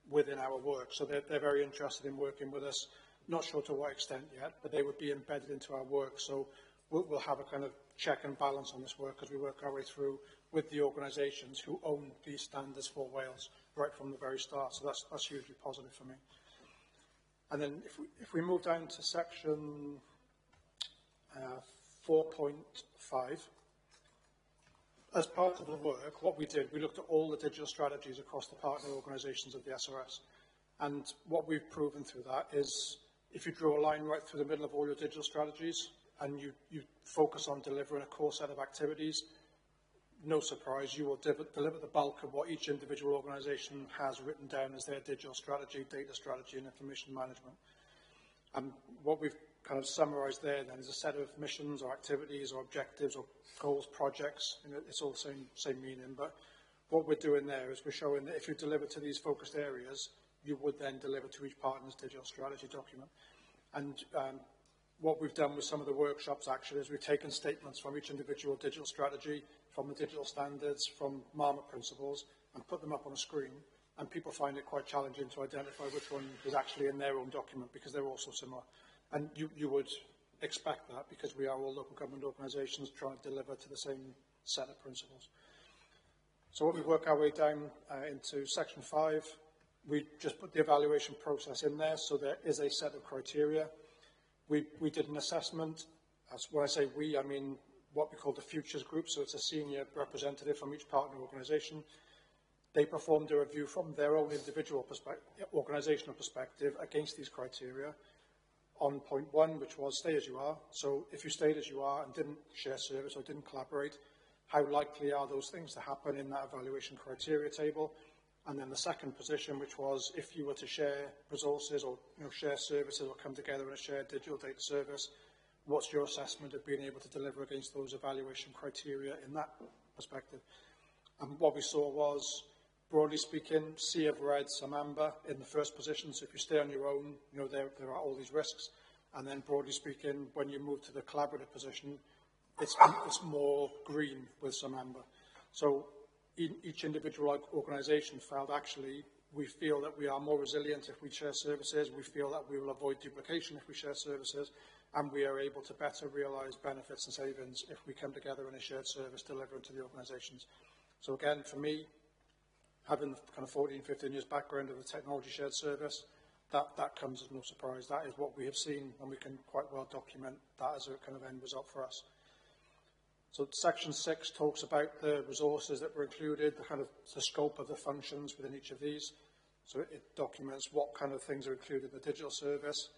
within our work. So they're very interested in working with us, not sure to what extent yet, but they would be embedded into our work. So we'll have a kind of check and balance on this work as we work our way through with the organisations who own these standards for Wales right from the very start. So that's hugely positive for me. And then if we move down to section 4.5, as part of the work, what we did, we looked at all the digital strategies across the partner organisations of the SRS. And what we've proven through that is if you draw a line right through the middle of all your digital strategies and you focus on delivering a core set of activities, no surprise, you will deliver the bulk of what each individual organisation has written down as their digital strategy, data strategy and information management. And what we've kind of summarised there then is a set of missions or activities or objectives or goals, projects, and it's all the same meaning, but what we're doing there is we're showing that if you deliver to these focused areas, you would then deliver to each partner's digital strategy document. And what we've done with some of the workshops actually is we've taken statements from each individual digital strategy, from the digital standards, from Marmot principles, and put them up on a screen. And people find it quite challenging to identify which one is actually in their own document because they're all so similar. And you would expect that because we are all local government organisations trying to deliver to the same set of principles. So when we work our way down into section 5, we just put the evaluation process in there, so there is a set of criteria. We did an assessment. When I say we, I mean what we call the Futures Group, so it's a senior representative from each partner organisation. They performed a review from their own individual organisational perspective against these criteria on point 1, which was stay as you are. So if you stayed as you are and didn't share service or didn't collaborate, how likely are those things to happen in that evaluation criteria table? And then the second position, which was if you were to share resources or share services or come together in a shared digital data service, what's your assessment of being able to deliver against those evaluation criteria in that perspective? And what we saw was, broadly speaking, sea of red, some amber in the first position. So if you stay on your own, there are all these risks. And then broadly speaking, when you move to the collaborative position, it's more green with some amber. So each individual organisation felt actually we feel that we are more resilient if we share services, we feel that we will avoid duplication if we share services, and we are able to better realise benefits and savings if we come together in a shared service delivering to the organisations. So again, for me, having the kind of 14, 15 years background of the technology shared service, that comes as no surprise. That is what we have seen, and we can quite well document that as a kind of end result for us. So section 6 talks about the resources that were included, the scope of the functions within each of these. So it documents what kind of things are included in the digital service,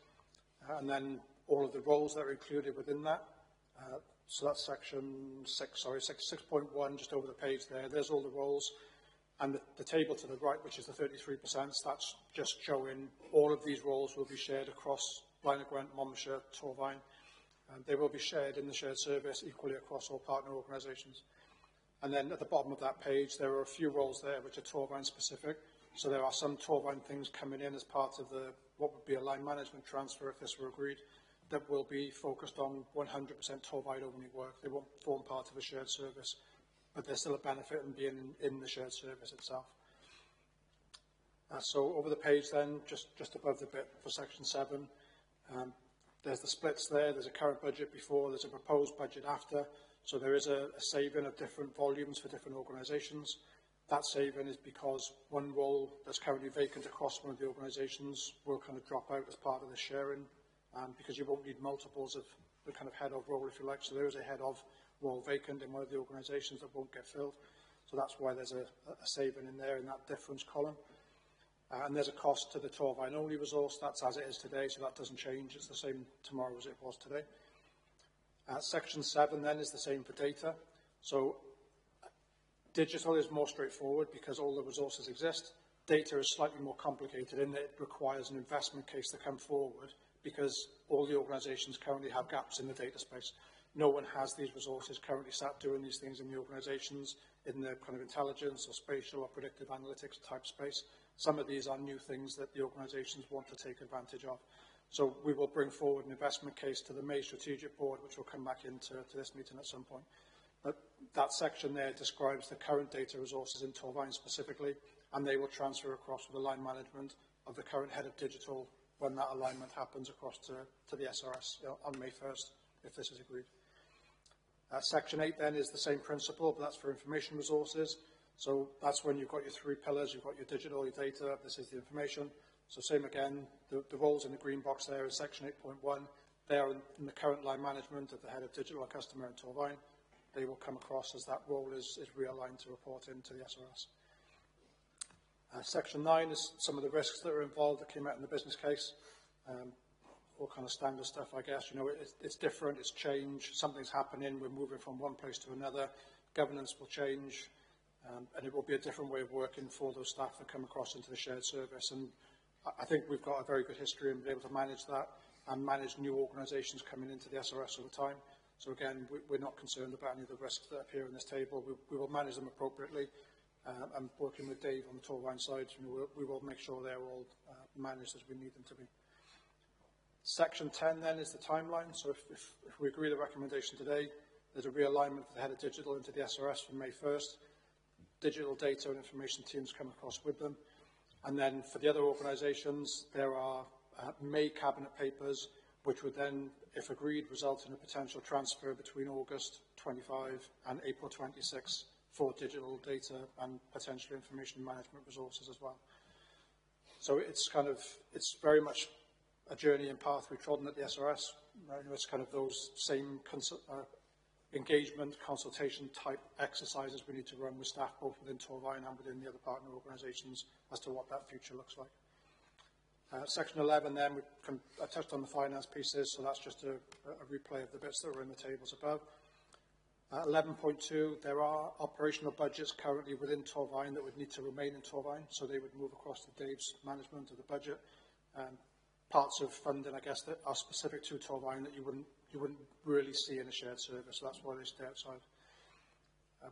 and then all of the roles that are included within that. So that's section 6.1, just over the page there. There's all the roles. And the table to the right, which is the 33%, that's just showing all of these roles will be shared across Blaenau Gwent, Monmouthshire, Torfaen. And they will be shared in the shared service equally across all partner organisations. And then at the bottom of that page, there are a few roles there which are Torfaen specific. So there are some Torfaen things coming in as part of what would be a line management transfer if this were agreed, that will be focused on 100% Torfaen only work. They won't form part of a shared service, but there's still a benefit in being in the shared service itself. So over the page then, just above the bit for section 7, there's the splits there. There's a current budget before, there's a proposed budget after. So there is a saving of different volumes for different organisations. That saving is because one role that's currently vacant across one of the organisations will kind of drop out as part of the sharing, because you won't need multiples of the kind of head of role, if you like. So there is a head of role vacant in one of the organisations that won't get filled. So that's why there's a saving in there in that difference column. And there's a cost to the Torfaen only resource. That's as it is today, so that doesn't change. It's the same tomorrow as it was today. Section 7 then is the same for data. So digital is more straightforward because all the resources exist. Data is slightly more complicated in that it requires an investment case to come forward because all the organisations currently have gaps in the data space. No one has these resources currently sat doing these things in the organisations in the kind of intelligence or spatial or predictive analytics type space. Some of these are new things that the organisations want to take advantage of. So we will bring forward an investment case to the May Strategic Board, which will come back into this meeting at some point. But that section there describes the current data resources in Torfaen specifically, and they will transfer across with the line management of the current head of digital when that alignment happens across to the SRS on May 1st, if this is agreed. Section 8 then is the same principle, but that's for information resources. So that's when you've got your 3 pillars, you've got your digital, your data, this is the information. So same again, the roles in the green box there is section 8.1. They are in the current line management of the head of digital and customer in Torfaen. They will come across as that role is realigned to report into the SRS. Section 9 is some of the risks that are involved that came out in the business case. all kind of standard stuff, I guess. You know, it's different, it's change, something's happening, we're moving from one place to another, governance will change, and it will be a different way of working for those staff that come across into the shared service. And I think we've got a very good history in being able to manage that and manage new organisations coming into the SRS all the time. So again, we're not concerned about any of the risks that appear in this table. We will manage them appropriately. And working with Dave on the Torvine side, you know, we will make sure they're all managed as we need them to be. Section 10 then is the timeline. So if we agree the recommendation today, there's a realignment for the head of digital into the SRS from May 1st. Digital data and information teams come across with them. And then for the other organisations, there are May cabinet papers, which would then, if agreed, result in a potential transfer between August 25 and April 26 for digital data and potentially information management resources as well. So it's very much a journey and path we've trodden at the SRS. It's kind of those same engagement, consultation type exercises we need to run with staff both within Torvine and within the other partner organisations as to what that future looks like. Section 11 then, I touched on the finance pieces, so that's just a replay of the bits that were in the tables above. 11.2, there are operational budgets currently within Torvine that would need to remain in Torvine, so they would move across to Dave's management of the budget. Parts of funding, I guess, that are specific to Torvine that you wouldn't really see in a shared service, so that's why they stay outside.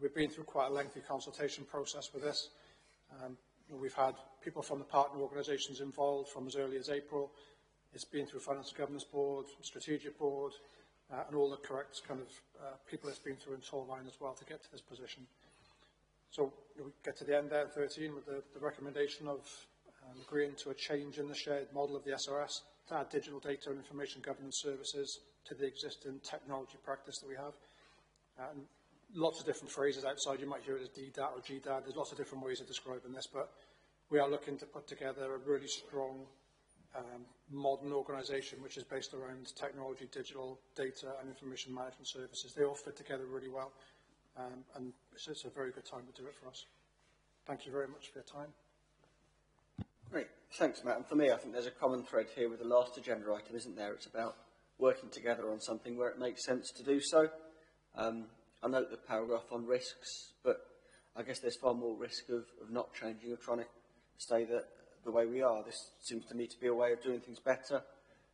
We've been through quite a lengthy consultation process with this. We've had people from the partner organisations involved from as early as April. It's been through Finance and Governance Board, Strategic Board, and all the correct kind of people it's been through in Torvine as well to get to this position. So we get to the end there, 13, with the recommendation of agreeing to a change in the shared model of the SRS to add digital data and information governance services to the existing technology practice that we have. And lots of different phrases outside. You might hear it as DDAT or GDAT. There's lots of different ways of describing this, but we are looking to put together a really strong modern organisation which is based around technology, digital data and information management services. They all fit together really well, and it's a very good time to do it for us. Thank you very much for your time. Great, thanks Matt. And for me, I think there's a common thread here with the last agenda item, isn't there? It's about working together on something where it makes sense to do so. I note the paragraph on risks, but I guess there's far more risk of not changing, of trying to stay the way we are. This seems to me to be a way of doing things better.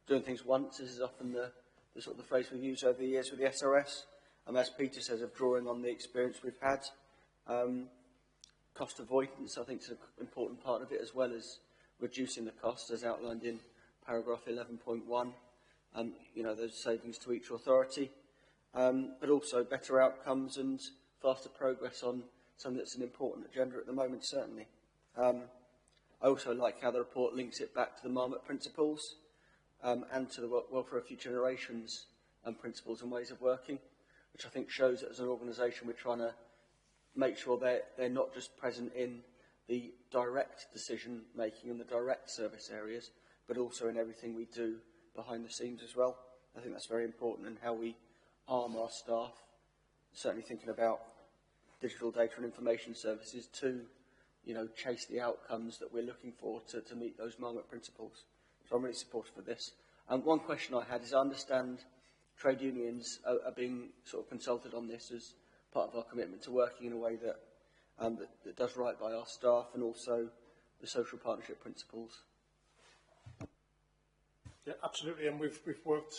Doing things once, this is often the sort of the phrase we've used over the years with the SRS. And as Peter says, of drawing on the experience we've had. Cost avoidance, I think, is an important part of it, as well as reducing the cost, as outlined in paragraph 11.1. You know, those savings to each authority. But also better outcomes and faster progress on something that's an important agenda at the moment, certainly. I also like how the report links it back to the Marmot principles and to the Welfare of Future Generations principles and ways of working, which I think shows that as an organisation we're trying to make sure they're not just present in the direct decision making and the direct service areas, but also in everything we do behind the scenes as well. I think that's very important in how we arm our staff, certainly thinking about digital data and information services to, you know, chase the outcomes that we're looking for to meet those Marmot principles. So I'm really supportive of this. And one question I had is I understand trade unions are being sort of consulted on this as part of our commitment to working in a way that does right by our staff and also the social partnership principles. Yeah, absolutely. And we've worked,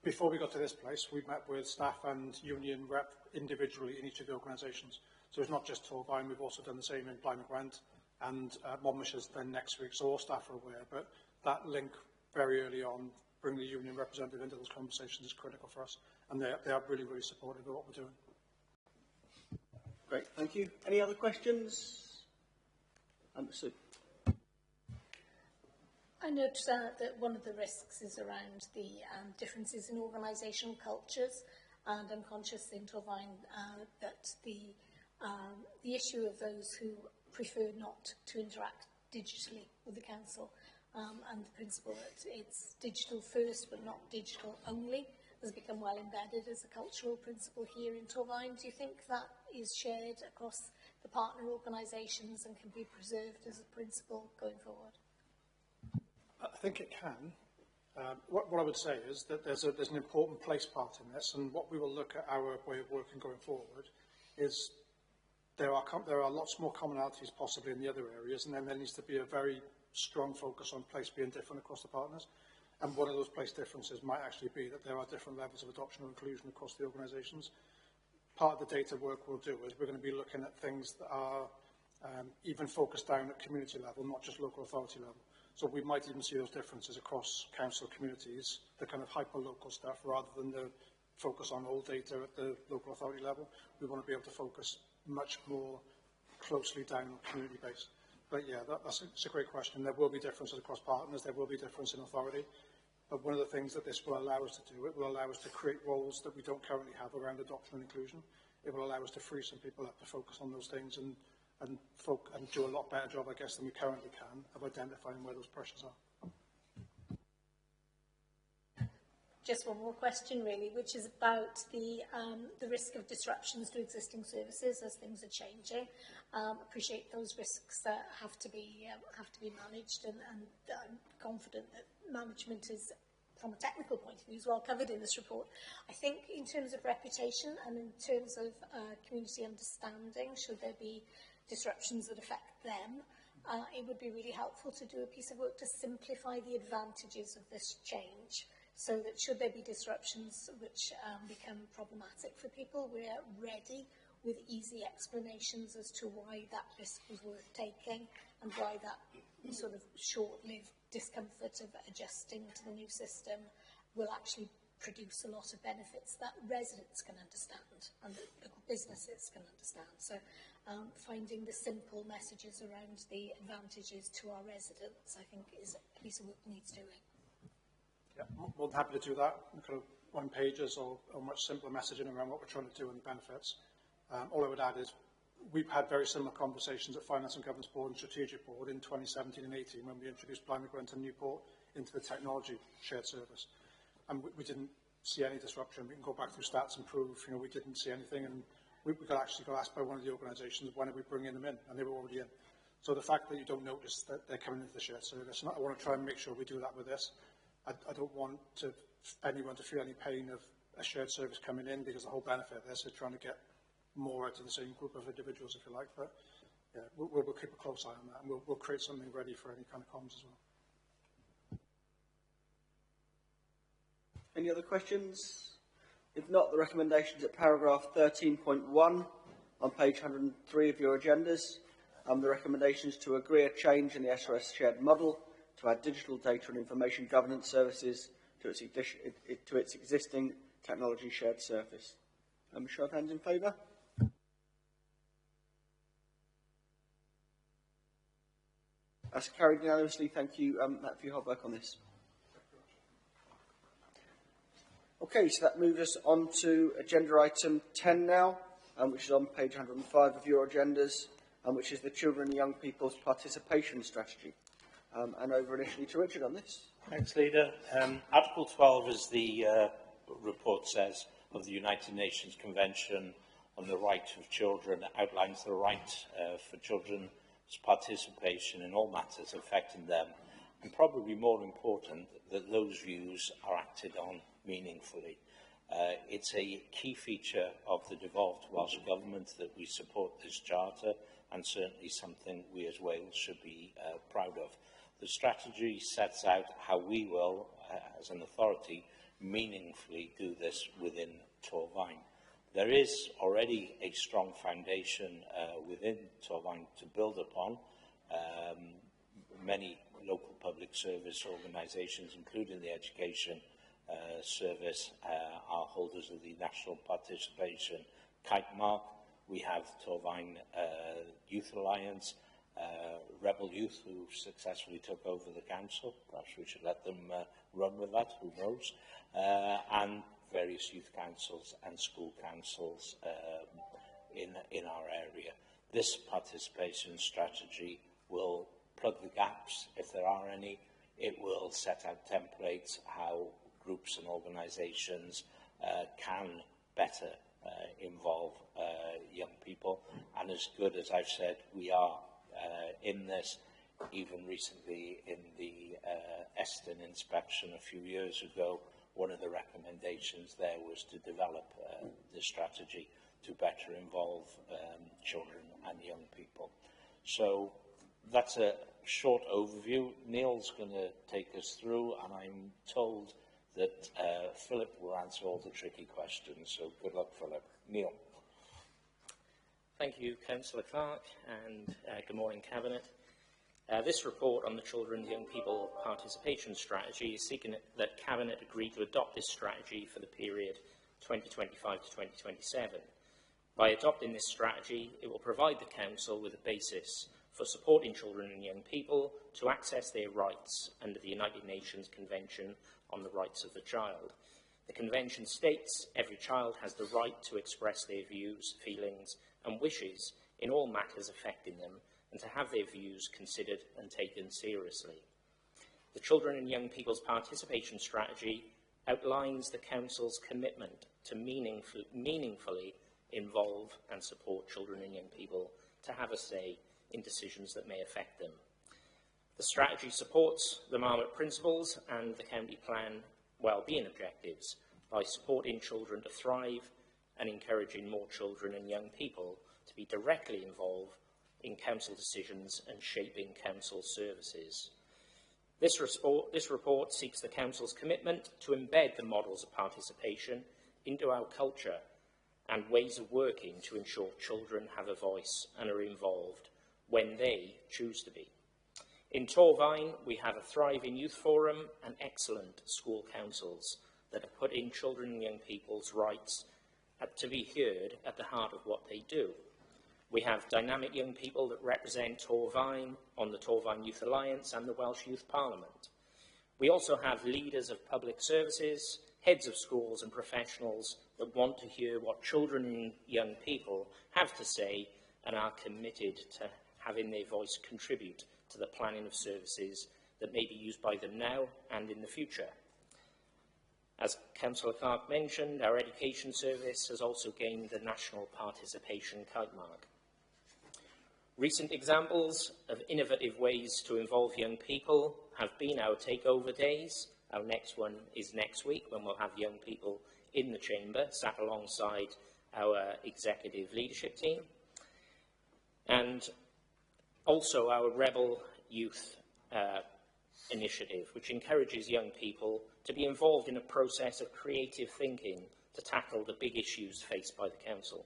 before we got to this place, we met with staff and union rep individually in each of the organisations. So it's not just Torvine, we've also done the same in Blaenau Gwent and Monmouthshire's then next week, so all staff are aware. But that link very early on, bring the union representative into those conversations is critical for us. And they are really, really supportive of what we're doing. Great, thank you. Any other questions? Sue. I note that one of the risks is around the differences in organisational cultures, and I'm conscious in Torvine that the issue of those who prefer not to interact digitally with the council and the principle that it's digital first but not digital only has become well embedded as a cultural principle here in Torvine. Do you think that is shared across the partner organisations and can be preserved as a principle going forward? I think it can. What I would say is that there's an important place part in this, and what we will look at our way of working going forward is there are lots more commonalities possibly in the other areas, and then there needs to be a very strong focus on place being different across the partners. And one of those place differences might actually be that there are different levels of adoption or inclusion across the organisations. Part of the data work we'll do is we're going to be looking at things that are even focused down at community level, not just local authority level. So we might even see those differences across council communities, the kind of hyper-local stuff, rather than the focus on all data at the local authority level. We want to be able to focus much more closely down on community base. But yeah, that's a great question. There will be differences across partners, there will be difference in authority. But one of the things that this will allow us to do, it will allow us to create roles that we don't currently have around adoption and inclusion. It will allow us to free some people up to focus on those things and do a lot better job, I guess, than we currently can of identifying where those pressures are. Just one more question, really, which is about the risk of disruptions to existing services as things are changing. Appreciate those risks have to be managed, and I'm confident that management is, from a technical point of view, is well covered in this report. I think in terms of reputation and in terms of community understanding, should there be disruptions that affect them, it would be really helpful to do a piece of work to simplify the advantages of this change, so that should there be disruptions which become problematic for people, we're ready with easy explanations as to why that risk was worth taking and why that sort of short-lived discomfort of adjusting to the new system will actually produce a lot of benefits that residents can understand and that local businesses can understand. So finding the simple messages around the advantages to our residents, I think, is a piece of work that needs doing. Yeah, more than happy to do that. Kind of one pages or much simpler messaging around what we're trying to do and the benefits. All I would add is we've had very similar conversations at Finance and Governance Board and Strategic Board in 2017 and 18 when we introduced Blythe Gwent and Newport into the technology shared service. And we didn't see any disruption. We can go back through stats and prove, we didn't see anything. And we actually got asked by one of the organisations, when are we bringing them in? And they were already in. So the fact that you don't notice that they're coming into the shared service, and I want to try and make sure we do that with this. I don't want anyone to feel any pain of a shared service coming in, because the whole benefit of this is trying to get more out of the same group of individuals, if you like. But yeah, we'll keep a close eye on that, and we'll create something ready for any kind of comms as well. Any other questions? If not, the recommendations at paragraph 13.1 on page 103 of your agendas. The recommendations to agree a change in the SRS shared model to add digital data and information governance services to its existing technology shared service. Show of hands in favour. That's carried unanimously. Thank you, Matt, for your hard work on this. Okay, so that moves us on to agenda item 10 now, which is on page 105 of your agendas, which is the Children and Young People's Participation Strategy. And over initially to Richard on this. Thanks, Leader. Article 12, as the report says, of the United Nations Convention on the Right of Children outlines the right for children's participation in all matters affecting them, and probably more important, that those views are acted on meaningfully. It's a key feature of the devolved Welsh Government that we support this charter, and certainly something we as Wales should be proud of. The strategy sets out how we will, as an authority, meaningfully do this within Torfaen. There is already a strong foundation within Torfaen to build upon. Many local public service organisations, including the Education Service, are holders of the National Participation Kite Mark. We have Torfaen Youth Alliance, Rebel Youth, who successfully took over the council. Perhaps we should let them run with that, who knows, and various youth councils and school councils in our area. This participation strategy will plug the gaps, if there are any. It will set out templates how groups and organisations can better involve young people. And as good as I've said, we are in this, even recently in the Eston inspection a few years ago, one of the recommendations there was to develop the strategy to better involve children and young people. So that's a short overview. Neil's going to take us through, and I'm told that Philip will answer all the tricky questions. So good luck, Philip. Neil. Thank you, Councillor Clark, and good morning, Cabinet. This report on the Children and Young People Participation Strategy is seeking that Cabinet agree to adopt this strategy for the period 2025 to 2027. By adopting this strategy, it will provide the Council with a basis for supporting children and young people to access their rights under the United Nations Convention on the Rights of the Child. The Convention states every child has the right to express their views, feelings and wishes in all matters affecting them, and to have their views considered and taken seriously. The Children and Young People's Participation Strategy outlines the Council's commitment to meaningfully involve and support children and young people to have a say in decisions that may affect them. The strategy supports the Marmot Principles and the County Plan wellbeing objectives by supporting children to thrive and encouraging more children and young people to be directly involved in council decisions and shaping council services. This report seeks the council's commitment to embed the models of participation into our culture and ways of working to ensure children have a voice and are involved when they choose to be. In Torvine, we have a thriving youth forum and excellent school councils that are putting children and young people's rights to be heard at the heart of what they do. We have dynamic young people that represent Torvine on the Torvine Youth Alliance and the Welsh Youth Parliament. We also have leaders of public services, heads of schools and professionals that want to hear what children and young people have to say and are committed to having their voice contribute to the planning of services that may be used by them now and in the future. As Councillor Clark mentioned, our education service has also gained the National Participation Kite Mark. Recent examples of innovative ways to involve young people have been our takeover days. Our next one is next week, when we'll have young people in the chamber, sat alongside our executive leadership team. And also our Rebel Youth initiative, which encourages young people to be involved in a process of creative thinking to tackle the big issues faced by the Council.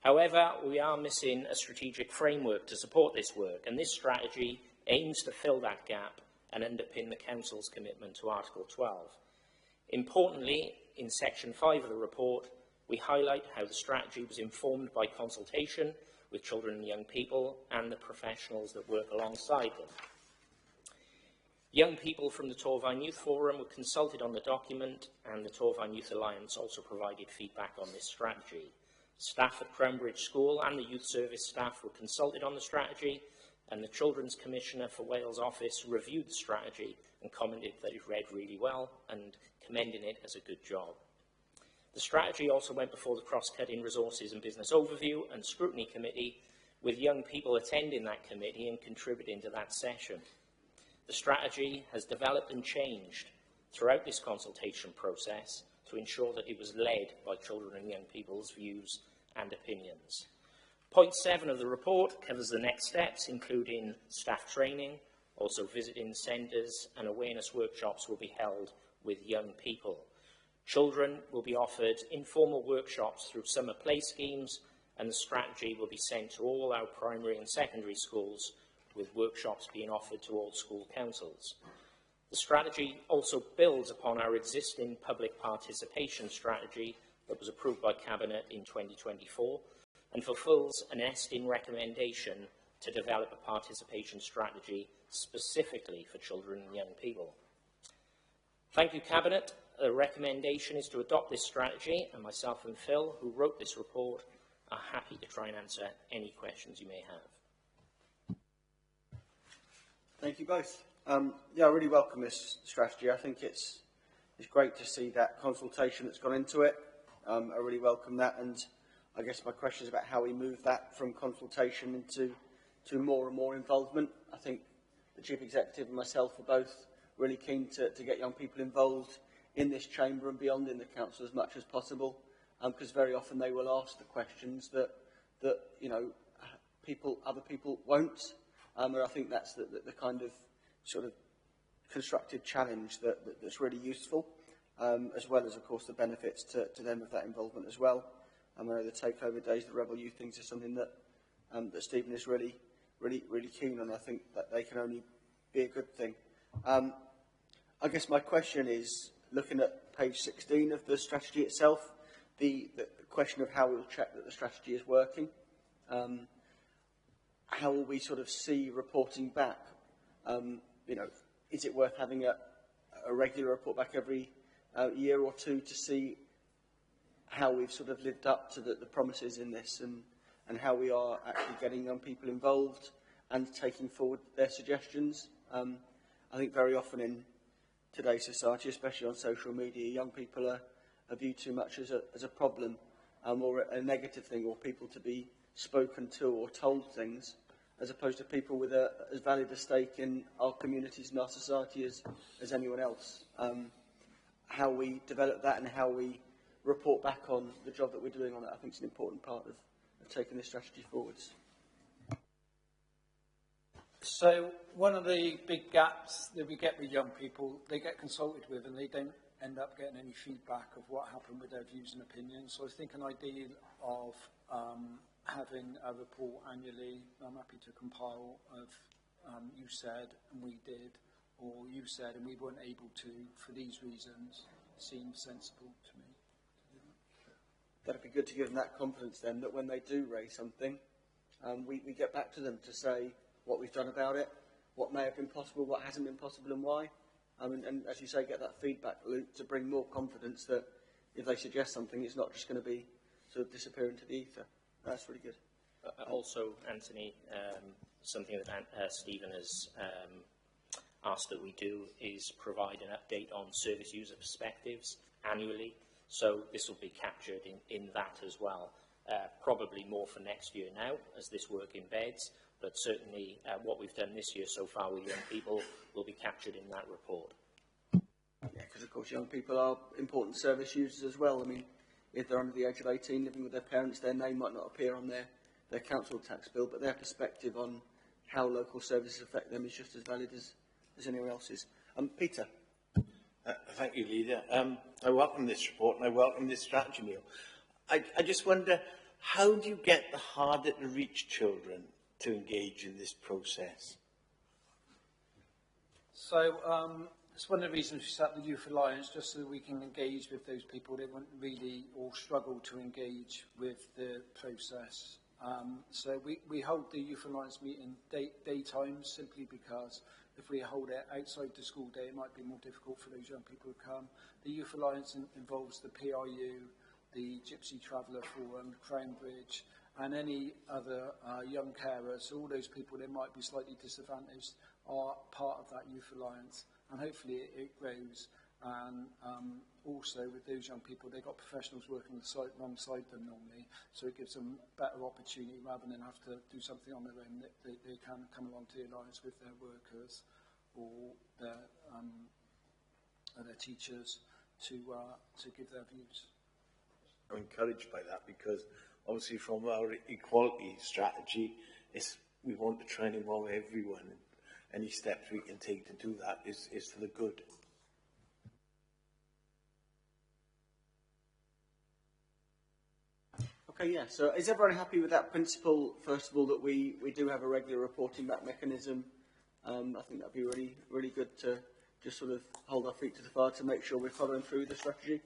However, we are missing a strategic framework to support this work, and this strategy aims to fill that gap and underpin the Council's commitment to Article 12. Importantly, in Section 5 of the report, we highlight how the strategy was informed by consultation with children and young people and the professionals that work alongside them. Young people from the Torvine Youth Forum were consulted on the document, and the Torvine Youth Alliance also provided feedback on this strategy. Staff at Cranbridge School and the Youth Service staff were consulted on the strategy, and the Children's Commissioner for Wales Office reviewed the strategy and commented that it read really well and commending it as a good job. The strategy also went before the Cross-Cutting Resources and Business Overview and Scrutiny Committee, with young people attending that committee and contributing to that session. The strategy has developed and changed throughout this consultation process to ensure that it was led by children and young people's views and opinions. Point 7 of the report covers the next steps, including staff training, also visiting centres, and awareness workshops will be held with young people. Children will be offered informal workshops through summer play schemes, and the strategy will be sent to all our primary and secondary schools, with workshops being offered to all school councils. The strategy also builds upon our existing public participation strategy that was approved by Cabinet in 2024 and fulfills an Estin recommendation to develop a participation strategy specifically for children and young people. Thank you, Cabinet. The recommendation is to adopt this strategy, and myself and Phil, who wrote this report, are happy to try and answer any questions you may have. Thank you both. Yeah, I really welcome this strategy. I think it's great to see that consultation that's gone into it. I really welcome that, and I guess my question is about how we move that from consultation more and more involvement. I think the Chief Executive and myself are both really keen to get young people involved in this chamber and beyond in the council as much as possible, because very often they will ask the questions that you know, other people won't. And I think that's the kind of sort of constructive challenge that's really useful, as well as, of course, the benefits to them of that involvement as well. I know the takeover days, the Rebel Youth things are something that Stephen is really keen on. I think that they can only be a good thing. I guess my question is, looking at page 16 of the strategy itself, the question of how we'll check that the strategy is working. How will we sort of see reporting back? You know, is it worth having a regular report back every year or two to see how we've sort of lived up to the promises in this, and how we are actually getting young people involved and taking forward their suggestions? I think very often in today's society, especially on social media, young people are viewed too much as a problem, or a negative thing, or people to be spoken to or told things, as opposed to people with as valid a stake in our communities and our society as anyone else. How we develop that and how we report back on the job that we're doing on it, I think is an important part of taking this strategy forwards. So one of the big gaps that we get with young people, they get consulted with and they don't end up getting any feedback of what happened with their views and opinions. So I think an idea of having a report annually, I'm happy to compile of you said and we did, or you said and we weren't able to for these reasons, seems sensible to me. That'd be good to give them that confidence then, that when they do raise something, we get back to them to say what we've done about it, what may have been possible, what hasn't been possible and why. And as you say, get that feedback loop to bring more confidence that if they suggest something, it's not just going to be sort of disappear into the ether. That's really good. Also, Anthony, something that Stephen has asked that we do is provide an update on service user perspectives annually. So this will be captured in that as well. Probably more for next year now, as this work embeds, but certainly what we've done this year so far with young people will be captured in that report. Yeah, because of course young people are important service users as well. I mean, if they're under the age of 18 living with their parents, their name might not appear on their council tax bill, but their perspective on how local services affect them is just as valid as anyone else's. Peter. Thank you, Leader. I welcome this report and I welcome this strategy, Neil. I just wonder, how do you get the harder to reach children to engage in this process? So it's one of the reasons we set up the Youth Alliance, just so we can engage with those people that won't really or struggle to engage with the process. So we hold the Youth Alliance meeting daytime simply because if we hold it outside the school day, it might be more difficult for those young people to come. The Youth Alliance involves the PRU, the Gypsy Traveller Forum, Crown Bridge, and any other young carers. So all those people that might be slightly disadvantaged are part of that Youth Alliance, and hopefully it grows. And also with those young people, they've got professionals working alongside them normally, so it gives them better opportunity rather than have to do something on their own. They can come along to the Alliance with their workers or their teachers to give their views. I'm encouraged by that because obviously from our equality strategy, we want to try and involve everyone, and any steps we can take to do that is for the good. Okay, yeah, so is everyone happy with that principle, first of all, that we do have a regular reporting back mechanism? I think that'd be really good to just sort of hold our feet to the fire to make sure we're following through the strategy.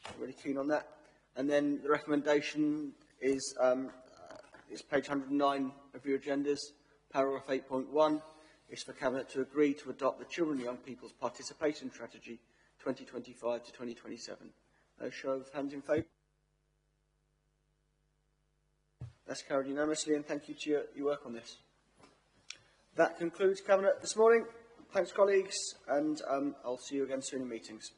I'm really keen on that. And then the recommendation is it's page 109 of your agendas, paragraph 8.1. It's for Cabinet to agree to adopt the Children and Young People's Participation Strategy 2025 to 2027. A show of hands in favour. That's carried unanimously, and thank you to your work on this. That concludes Cabinet this morning. Thanks, colleagues, and I'll see you again soon in meetings.